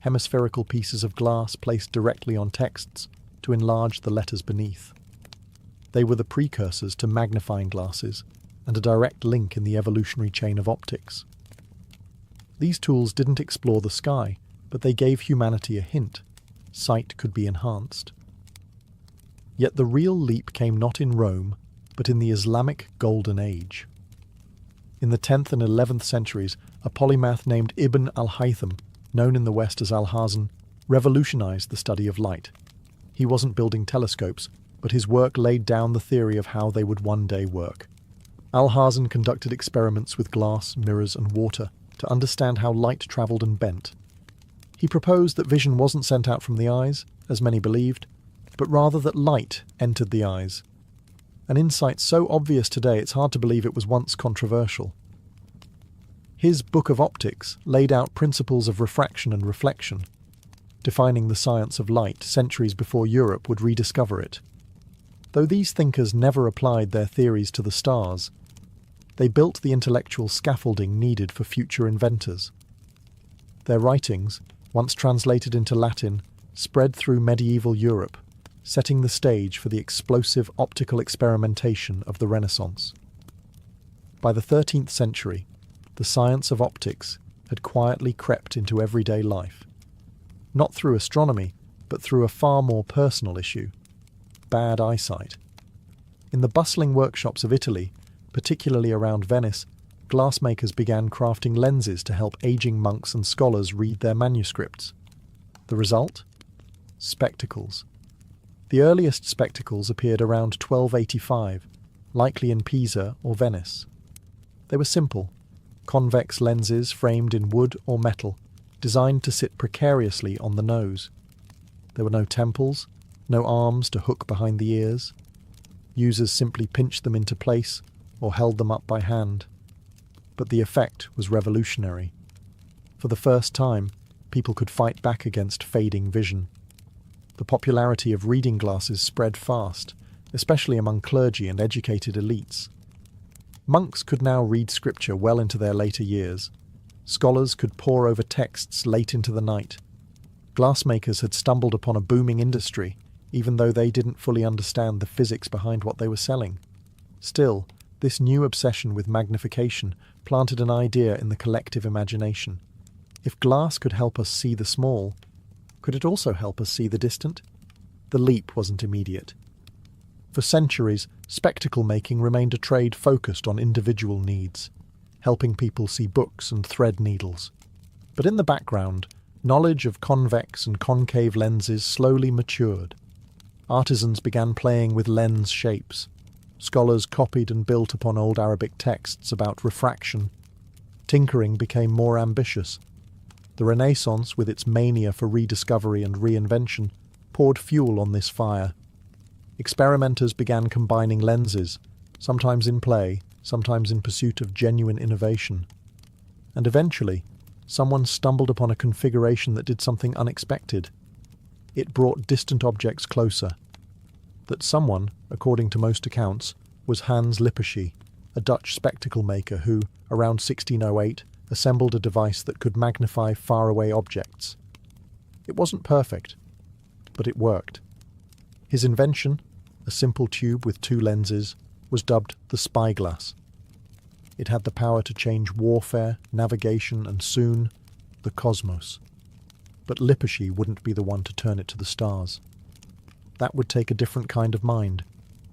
hemispherical pieces of glass placed directly on texts to enlarge the letters beneath. They were the precursors to magnifying glasses and a direct link in the evolutionary chain of optics. These tools didn't explore the sky, but they gave humanity a hint: sight could be enhanced. Yet the real leap came not in Rome, but in the Islamic Golden Age. In the 10th and 11th centuries, a polymath named Ibn al-Haytham, known in the West as Alhazen, revolutionized the study of light. He wasn't building telescopes, but his work laid down the theory of how they would one day work. Alhazen conducted experiments with glass, mirrors, and water to understand how light traveled and bent. He proposed that vision wasn't sent out from the eyes, as many believed, but rather that light entered the eyes. An insight so obvious today it's hard to believe it was once controversial. His Book of Optics laid out principles of refraction and reflection, defining the science of light centuries before Europe would rediscover it. Though these thinkers never applied their theories to the stars, they built the intellectual scaffolding needed for future inventors. Their writings, once translated into Latin, spread through medieval Europe, setting the stage for the explosive optical experimentation of the Renaissance. By the 13th century, the science of optics had quietly crept into everyday life, not through astronomy, but through a far more personal issue: bad eyesight. In the bustling workshops of Italy, particularly around Venice, glassmakers began crafting lenses to help aging monks and scholars read their manuscripts. The result? Spectacles. The earliest spectacles appeared around 1285, likely in Pisa or Venice. They were simple, convex lenses framed in wood or metal, designed to sit precariously on the nose. There were no temples, no arms to hook behind the ears. Users simply pinched them into place or held them up by hand. But the effect was revolutionary. For the first time, people could fight back against fading vision. The popularity of reading glasses spread fast, especially among clergy and educated elites. Monks could now read scripture well into their later years. Scholars could pore over texts late into the night. Glassmakers had stumbled upon a booming industry, even though they didn't fully understand the physics behind what they were selling. Still, this new obsession with magnification planted an idea in the collective imagination. If glass could help us see the small, could it also help us see the distant? The leap wasn't immediate. For centuries, spectacle making remained a trade focused on individual needs, helping people see books and thread needles. But in the background, knowledge of convex and concave lenses slowly matured. Artisans began playing with lens shapes. Scholars copied and built upon old Arabic texts about refraction. Tinkering became more ambitious. The Renaissance, with its mania for rediscovery and reinvention, poured fuel on this fire. Experimenters began combining lenses, sometimes in play, sometimes in pursuit of genuine innovation. And eventually, someone stumbled upon a configuration that did something unexpected. It brought distant objects closer. That someone, according to most accounts, was Hans Lippershey, a Dutch spectacle maker who, around 1608, assembled a device that could magnify faraway objects. It wasn't perfect, but it worked. His invention, a simple tube with two lenses, was dubbed the spyglass. It had the power to change warfare, navigation, and soon, the cosmos. But Lippershey wouldn't be the one to turn it to the stars. That would take a different kind of mind,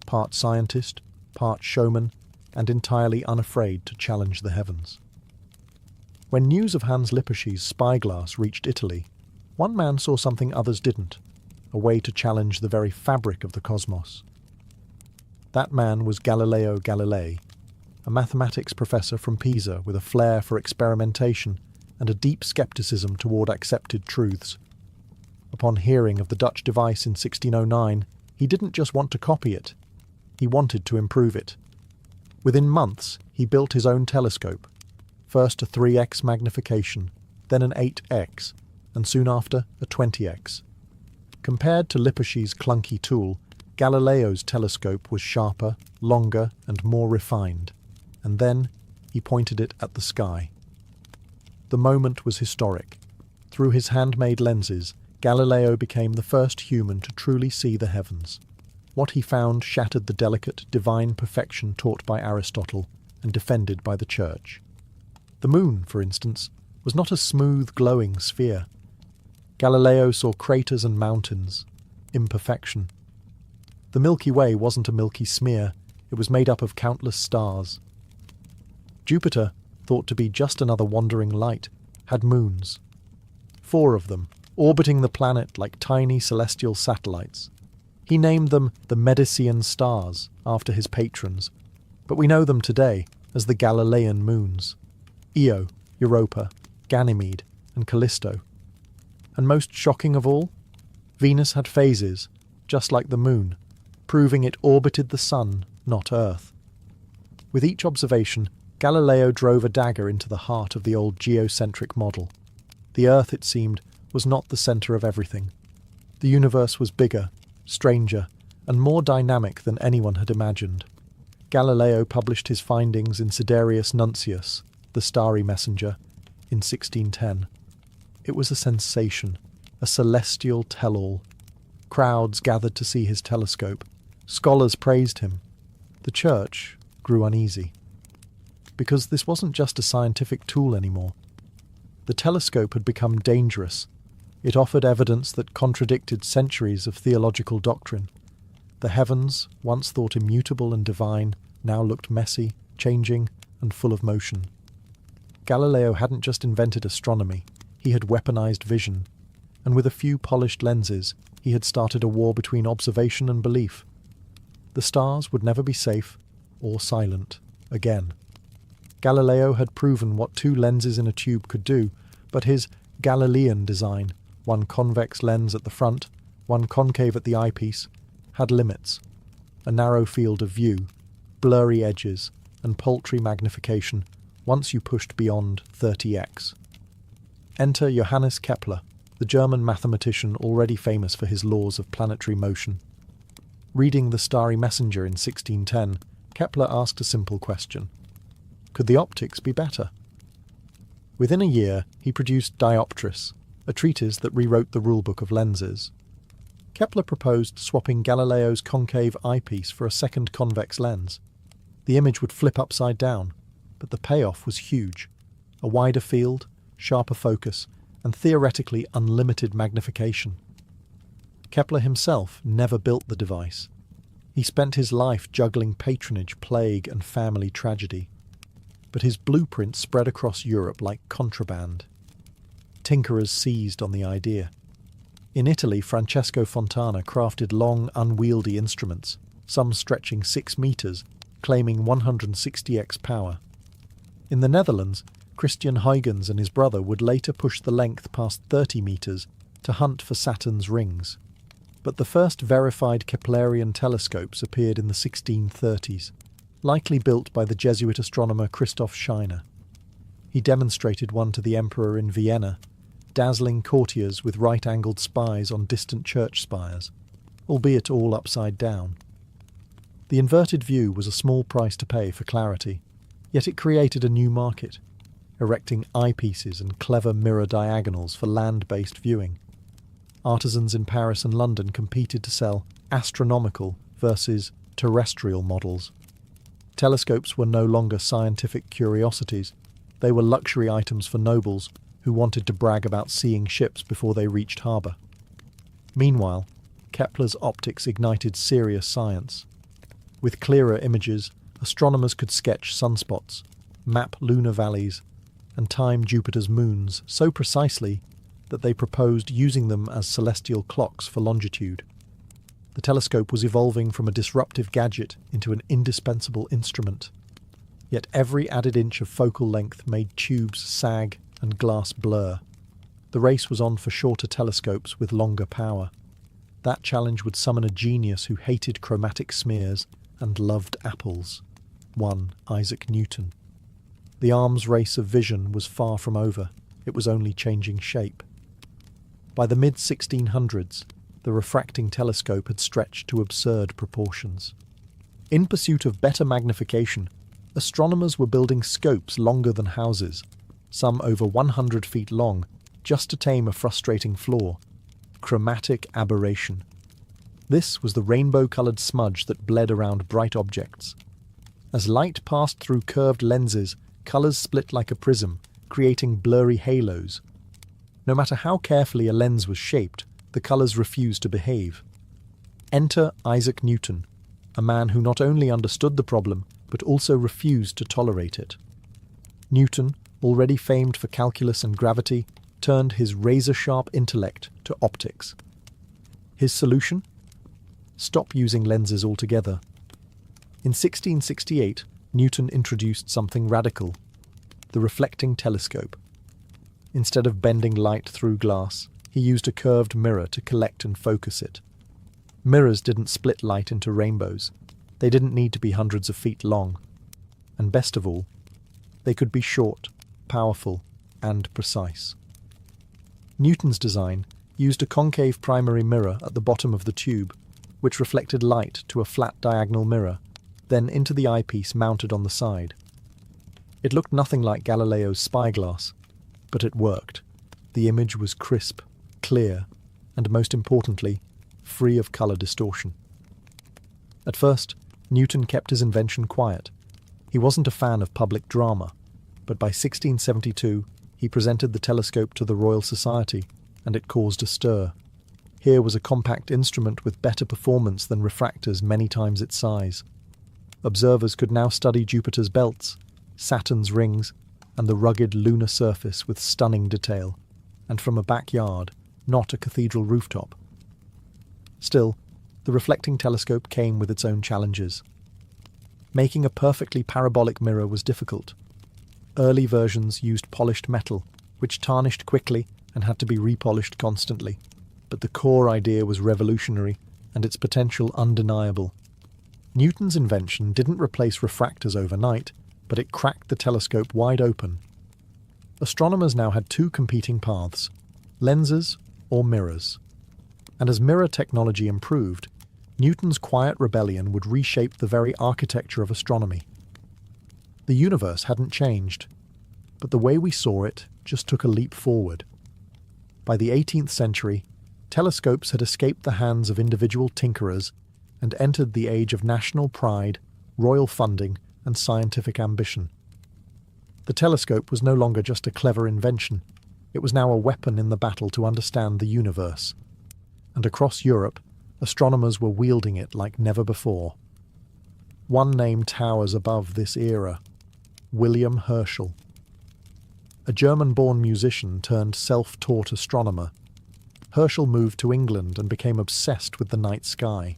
part scientist, part showman, and entirely unafraid to challenge the heavens. When news of Hans Lippershey's spyglass reached Italy, one man saw something others didn't, a way to challenge the very fabric of the cosmos. That man was Galileo Galilei, a mathematics professor from Pisa with a flair for experimentation and a deep skepticism toward accepted truths. Upon hearing of the Dutch device in 1609, he didn't just want to copy it, he wanted to improve it. Within months, he built his own telescope, first a 3x magnification, then an 8x, and soon after a 20x. Compared to Lippershey's clunky tool, Galileo's telescope was sharper, longer, and more refined, and then he pointed it at the sky. The moment was historic. Through his handmade lenses, Galileo became the first human to truly see the heavens. What he found shattered the delicate, divine perfection taught by Aristotle and defended by the Church. The moon, for instance, was not a smooth, glowing sphere. Galileo saw craters and mountains, imperfection. The Milky Way wasn't a milky smear, it was made up of countless stars. Jupiter, thought to be just another wandering light, had moons. 4 of them, orbiting the planet like tiny celestial satellites. He named them the Medicean stars, after his patrons, but we know them today as the Galilean moons: Io, Europa, Ganymede, and Callisto. And most shocking of all, Venus had phases, just like the moon, proving it orbited the sun, not Earth. With each observation, Galileo drove a dagger into the heart of the old geocentric model. The Earth, it seemed, was not the centre of everything. The universe was bigger, stranger, and more dynamic than anyone had imagined. Galileo published his findings in Sidereus Nuncius, the Starry Messenger, in 1610. It was a sensation, a celestial tell-all. Crowds gathered to see his telescope. Scholars praised him. The Church grew uneasy. Because this wasn't just a scientific tool anymore. The telescope had become dangerous. It offered evidence that contradicted centuries of theological doctrine. The heavens, once thought immutable and divine, now looked messy, changing, and full of motion. Galileo hadn't just invented astronomy, he had weaponized vision, and with a few polished lenses, he had started a war between observation and belief. The stars would never be safe or silent again. Galileo had proven what 2 lenses in a tube could do, but his Galilean design, one convex lens at the front, one concave at the eyepiece, had limits. A narrow field of view, blurry edges, and paltry magnification once you pushed beyond 30x. Enter Johannes Kepler, the German mathematician already famous for his laws of planetary motion. Reading The Starry Messenger in 1610, Kepler asked a simple question. Could the optics be better? Within a year, he produced Dioptris, a treatise that rewrote the rulebook of lenses. Kepler proposed swapping Galileo's concave eyepiece for a second convex lens. The image would flip upside down, but the payoff was huge. A wider field, sharper focus, and theoretically unlimited magnification. Kepler himself never built the device. He spent his life juggling patronage, plague, and family tragedy. But his blueprint spread across Europe like contraband. Tinkerers seized on the idea. In Italy, Francesco Fontana crafted long, unwieldy instruments, some stretching 6 meters, claiming 160x power. In the Netherlands, Christian Huygens and his brother would later push the length past 30 meters to hunt for Saturn's rings. But the first verified Keplerian telescopes appeared in the 1630s, likely built by the Jesuit astronomer Christoph Scheiner. He demonstrated one to the emperor in Vienna, dazzling courtiers with right-angled spies on distant church spires, albeit all upside down. The inverted view was a small price to pay for clarity, yet it created a new market, erecting eyepieces and clever mirror diagonals for land-based viewing. Artisans in Paris and London competed to sell astronomical versus terrestrial models. Telescopes were no longer scientific curiosities. They were luxury items for nobles who wanted to brag about seeing ships before they reached harbour. Meanwhile, Kepler's optics ignited serious science. With clearer images, astronomers could sketch sunspots, map lunar valleys, and time Jupiter's moons so precisely that they proposed using them as celestial clocks for longitude. The telescope was evolving from a disruptive gadget into an indispensable instrument. Yet every added inch of focal length made tubes sag and glass blur. The race was on for shorter telescopes with longer power. That challenge would summon a genius who hated chromatic smears and loved apples. One Isaac Newton. The arms race of vision was far from over. It was only changing shape. By the mid-1600s, the refracting telescope had stretched to absurd proportions. In pursuit of better magnification, astronomers were building scopes longer than houses, some over 100 feet long, just to tame a frustrating flaw: chromatic aberration. This was the rainbow-coloured smudge that bled around bright objects. As light passed through curved lenses, colours split like a prism, creating blurry halos. No matter how carefully a lens was shaped, the colours refused to behave. Enter Isaac Newton, a man who not only understood the problem, but also refused to tolerate it. Newton, already famed for calculus and gravity, turned his razor-sharp intellect to optics. His solution? Stop using lenses altogether. In 1668, Newton introduced something radical: the reflecting telescope. Instead of bending light through glass, he used a curved mirror to collect and focus it. Mirrors didn't split light into rainbows. They didn't need to be hundreds of feet long. And best of all, they could be short, powerful, and precise. Newton's design used a concave primary mirror at the bottom of the tube, which reflected light to a flat diagonal mirror, then into the eyepiece mounted on the side. It looked nothing like Galileo's spyglass, but it worked. The image was crisp, clear, and most importantly, free of colour distortion. At first, Newton kept his invention quiet. He wasn't a fan of public drama, but by 1672 he presented the telescope to the Royal Society, and it caused a stir. Here was a compact instrument with better performance than refractors many times its size. Observers could now study Jupiter's belts, Saturn's rings, and the rugged lunar surface with stunning detail, and from a backyard, not a cathedral rooftop. Still, the reflecting telescope came with its own challenges. Making a perfectly parabolic mirror was difficult. Early versions used polished metal, which tarnished quickly and had to be repolished constantly. But the core idea was revolutionary, and its potential undeniable. Newton's invention didn't replace refractors overnight, but it cracked the telescope wide open. Astronomers now had two competing paths: lenses or mirrors. And as mirror technology improved, Newton's quiet rebellion would reshape the very architecture of astronomy. The universe hadn't changed, but the way we saw it just took a leap forward. By the 18th century, telescopes had escaped the hands of individual tinkerers and entered the age of national pride, royal funding, and scientific ambition. The telescope was no longer just a clever invention. It was now a weapon in the battle to understand the universe. And across Europe, astronomers were wielding it like never before. One name towers above this era: William Herschel. A German-born musician turned self-taught astronomer, Herschel moved to England and became obsessed with the night sky.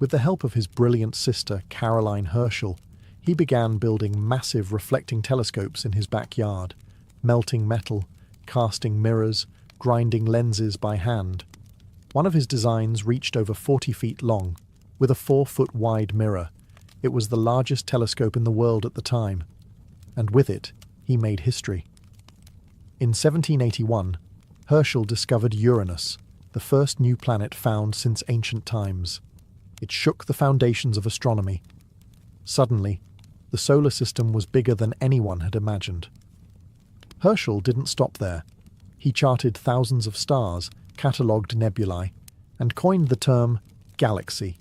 With the help of his brilliant sister, Caroline Herschel, he began building massive reflecting telescopes in his backyard, melting metal, casting mirrors, grinding lenses by hand. One of his designs reached over 40 feet long, with a 4-foot-wide mirror. It was the largest telescope in the world at the time, and with it, he made history. In 1781, Herschel discovered Uranus, the first new planet found since ancient times. It shook the foundations of astronomy. Suddenly, the solar system was bigger than anyone had imagined. Herschel didn't stop there. He charted thousands of stars, catalogued nebulae, and coined the term galaxy.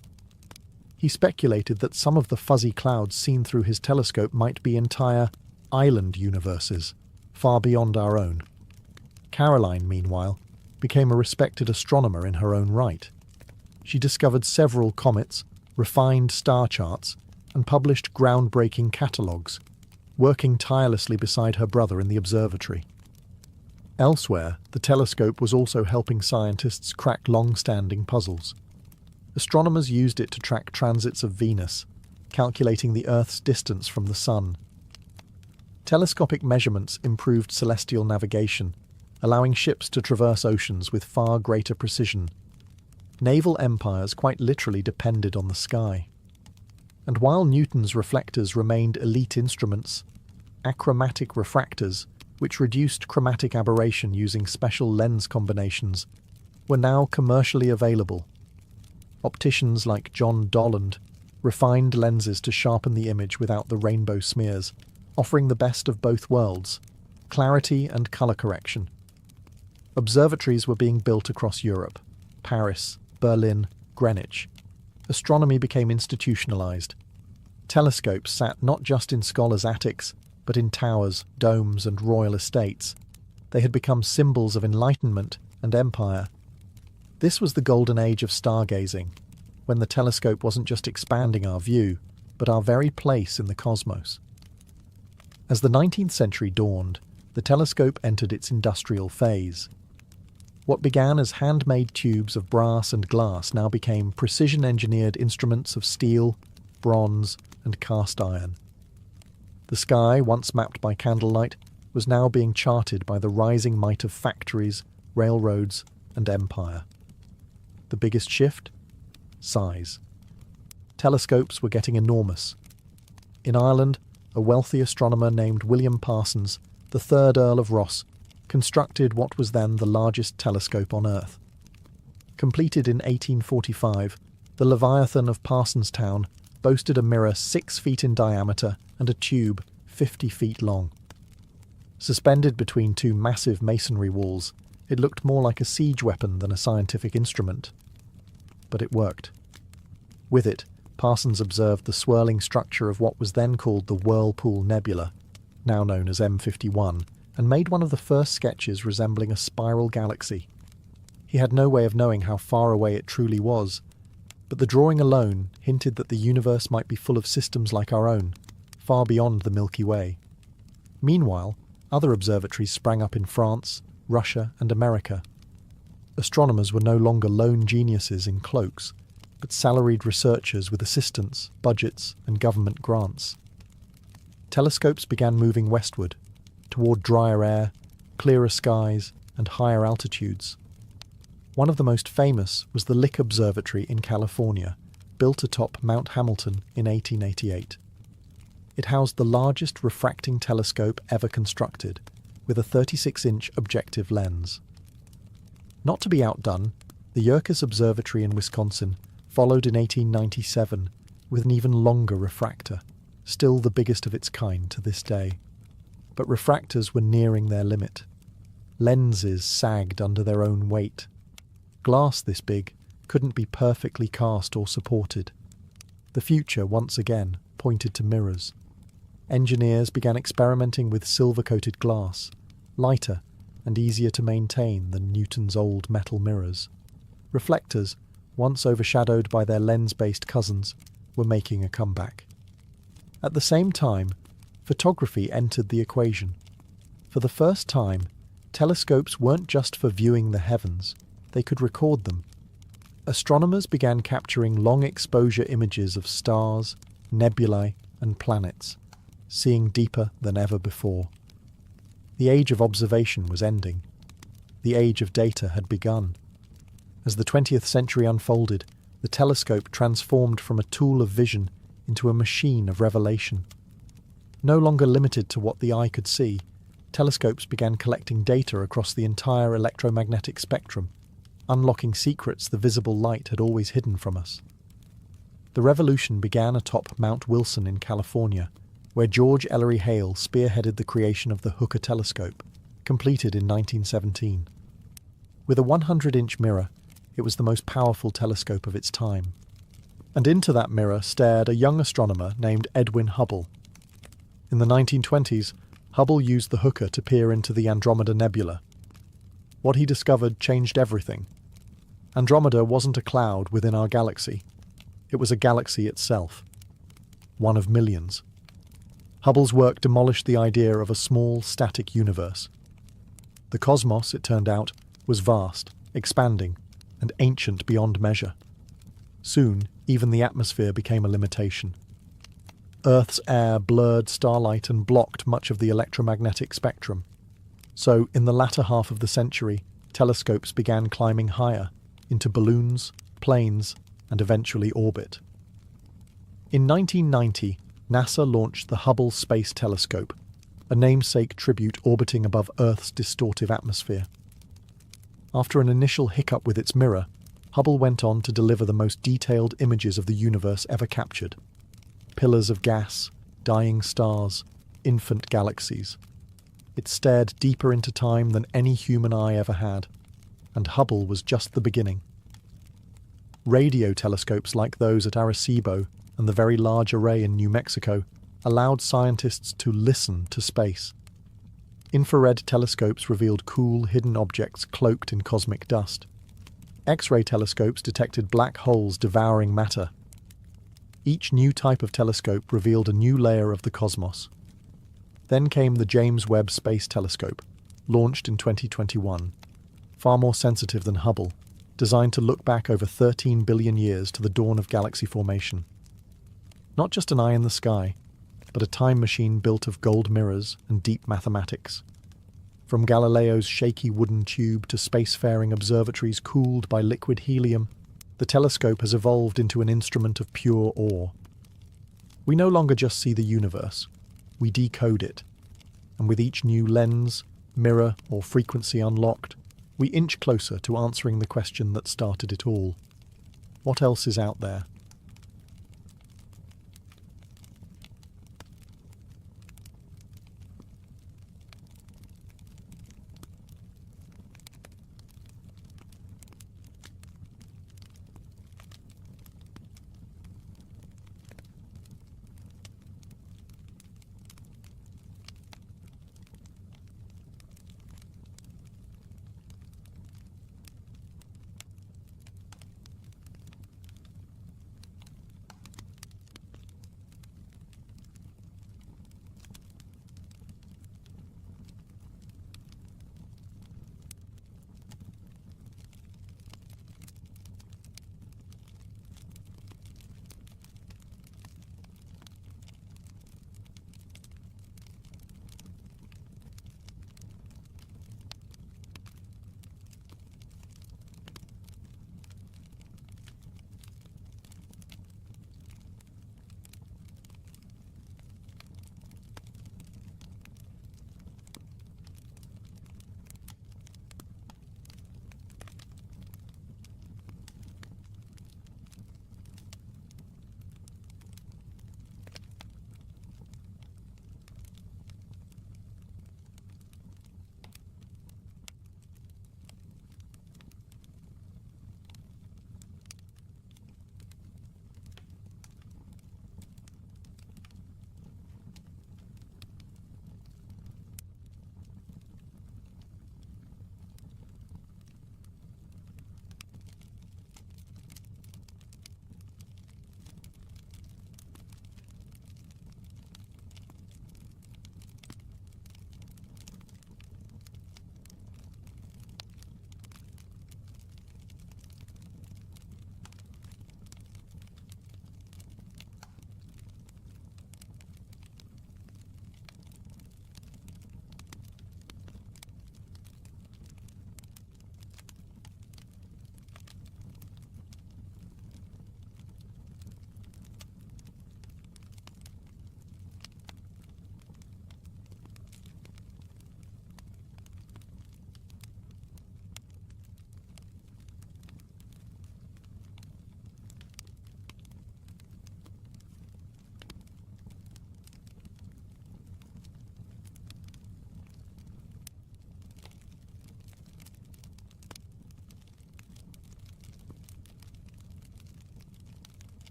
He speculated that some of the fuzzy clouds seen through his telescope might be entire island universes, far beyond our own. Caroline, meanwhile, became a respected astronomer in her own right. She discovered several comets, refined star charts, and published groundbreaking catalogues, working tirelessly beside her brother in the observatory. Elsewhere, the telescope was also helping scientists crack long-standing puzzles. Astronomers used it to track transits of Venus, calculating the Earth's distance from the Sun. Telescopic measurements improved celestial navigation, allowing ships to traverse oceans with far greater precision. Naval empires quite literally depended on the sky. And while Newton's reflectors remained elite instruments, achromatic refractors, which reduced chromatic aberration using special lens combinations, were now commercially available. Opticians like John Dolland refined lenses to sharpen the image without the rainbow smears, offering the best of both worlds, clarity and colour correction. Observatories were being built across Europe, Paris, Berlin, Greenwich. Astronomy became institutionalised. Telescopes sat not just in scholars' attics, but in towers, domes, and royal estates. They had become symbols of enlightenment and empire. This was the golden age of stargazing, when the telescope wasn't just expanding our view, but our very place in the cosmos. As the 19th century dawned, the telescope entered its industrial phase. What began as handmade tubes of brass and glass now became precision-engineered instruments of steel, bronze, and cast iron. The sky, once mapped by candlelight, was now being charted by the rising might of factories, railroads, and empire. The biggest shift? Size. Telescopes were getting enormous. In Ireland, a wealthy astronomer named William Parsons, the third Earl of Ross, constructed what was then the largest telescope on Earth. Completed in 1845, the Leviathan of Parsonstown boasted a mirror 6 feet in diameter and a tube 50 feet long. Suspended between two massive masonry walls, it looked more like a siege weapon than a scientific instrument. But it worked. With it, Parsons observed the swirling structure of what was then called the Whirlpool Nebula, now known as M51, and made one of the first sketches resembling a spiral galaxy. He had no way of knowing how far away it truly was, but the drawing alone hinted that the universe might be full of systems like our own, far beyond the Milky Way. Meanwhile, other observatories sprang up in France, Russia, and America. Astronomers were no longer lone geniuses in cloaks, but salaried researchers with assistants, budgets, and government grants. Telescopes began moving westward, toward drier air, clearer skies, and higher altitudes. One of the most famous was the Lick Observatory in California, built atop Mount Hamilton in 1888. It housed the largest refracting telescope ever constructed, with a 36-inch objective lens. Not to be outdone, the Yerkes Observatory in Wisconsin followed in 1897 with an even longer refractor, still the biggest of its kind to this day. But refractors were nearing their limit. Lenses sagged under their own weight. Glass this big couldn't be perfectly cast or supported. The future, once again, pointed to mirrors. Engineers began experimenting with silver-coated glass, lighter and easier to maintain than Newton's old metal mirrors. Reflectors, once overshadowed by their lens-based cousins, were making a comeback. At the same time, photography entered the equation. For the first time, telescopes weren't just for viewing the heavens, they could record them. Astronomers began capturing long-exposure images of stars, nebulae, and planets, seeing deeper than ever before. The age of observation was ending. The age of data had begun. As the 20th century unfolded, the telescope transformed from a tool of vision into a machine of revelation. No longer limited to what the eye could see, telescopes began collecting data across the entire electromagnetic spectrum, unlocking secrets the visible light had always hidden from us. The revolution began atop Mount Wilson in California, where George Ellery Hale spearheaded the creation of the Hooker telescope, completed in 1917. With a 100-inch mirror, it was the most powerful telescope of its time. And into that mirror stared a young astronomer named Edwin Hubble. In the 1920s, Hubble used the hooker to peer into the Andromeda Nebula. What he discovered changed everything. Andromeda wasn't a cloud within our galaxy. It was a galaxy itself. One of millions. Hubble's work demolished the idea of a small, static universe. The cosmos, it turned out, was vast, expanding, and ancient beyond measure. Soon, even the atmosphere became a limitation. Earth's air blurred starlight and blocked much of the electromagnetic spectrum. So, in the latter half of the century, telescopes began climbing higher, into balloons, planes, and eventually orbit. In 1990, NASA launched the Hubble Space Telescope, a namesake tribute orbiting above Earth's distortive atmosphere. After an initial hiccup with its mirror, Hubble went on to deliver the most detailed images of the universe ever captured. Pillars of gas, dying stars, infant galaxies. It stared deeper into time than any human eye ever had, and Hubble was just the beginning. Radio telescopes like those at Arecibo and the Very Large Array in New Mexico allowed scientists to listen to space. Infrared telescopes revealed cool, hidden objects cloaked in cosmic dust. X-ray telescopes detected black holes devouring matter. Each new type of telescope revealed a new layer of the cosmos. Then came the James Webb Space Telescope, launched in 2021, far more sensitive than Hubble, designed to look back over 13 billion years to the dawn of galaxy formation. Not just an eye in the sky, but a time machine built of gold mirrors and deep mathematics. From Galileo's shaky wooden tube to spacefaring observatories cooled by liquid helium, the telescope has evolved into an instrument of pure awe. We no longer just see the universe, we decode it. And with each new lens, mirror, or frequency unlocked, we inch closer to answering the question that started it all. What else is out there?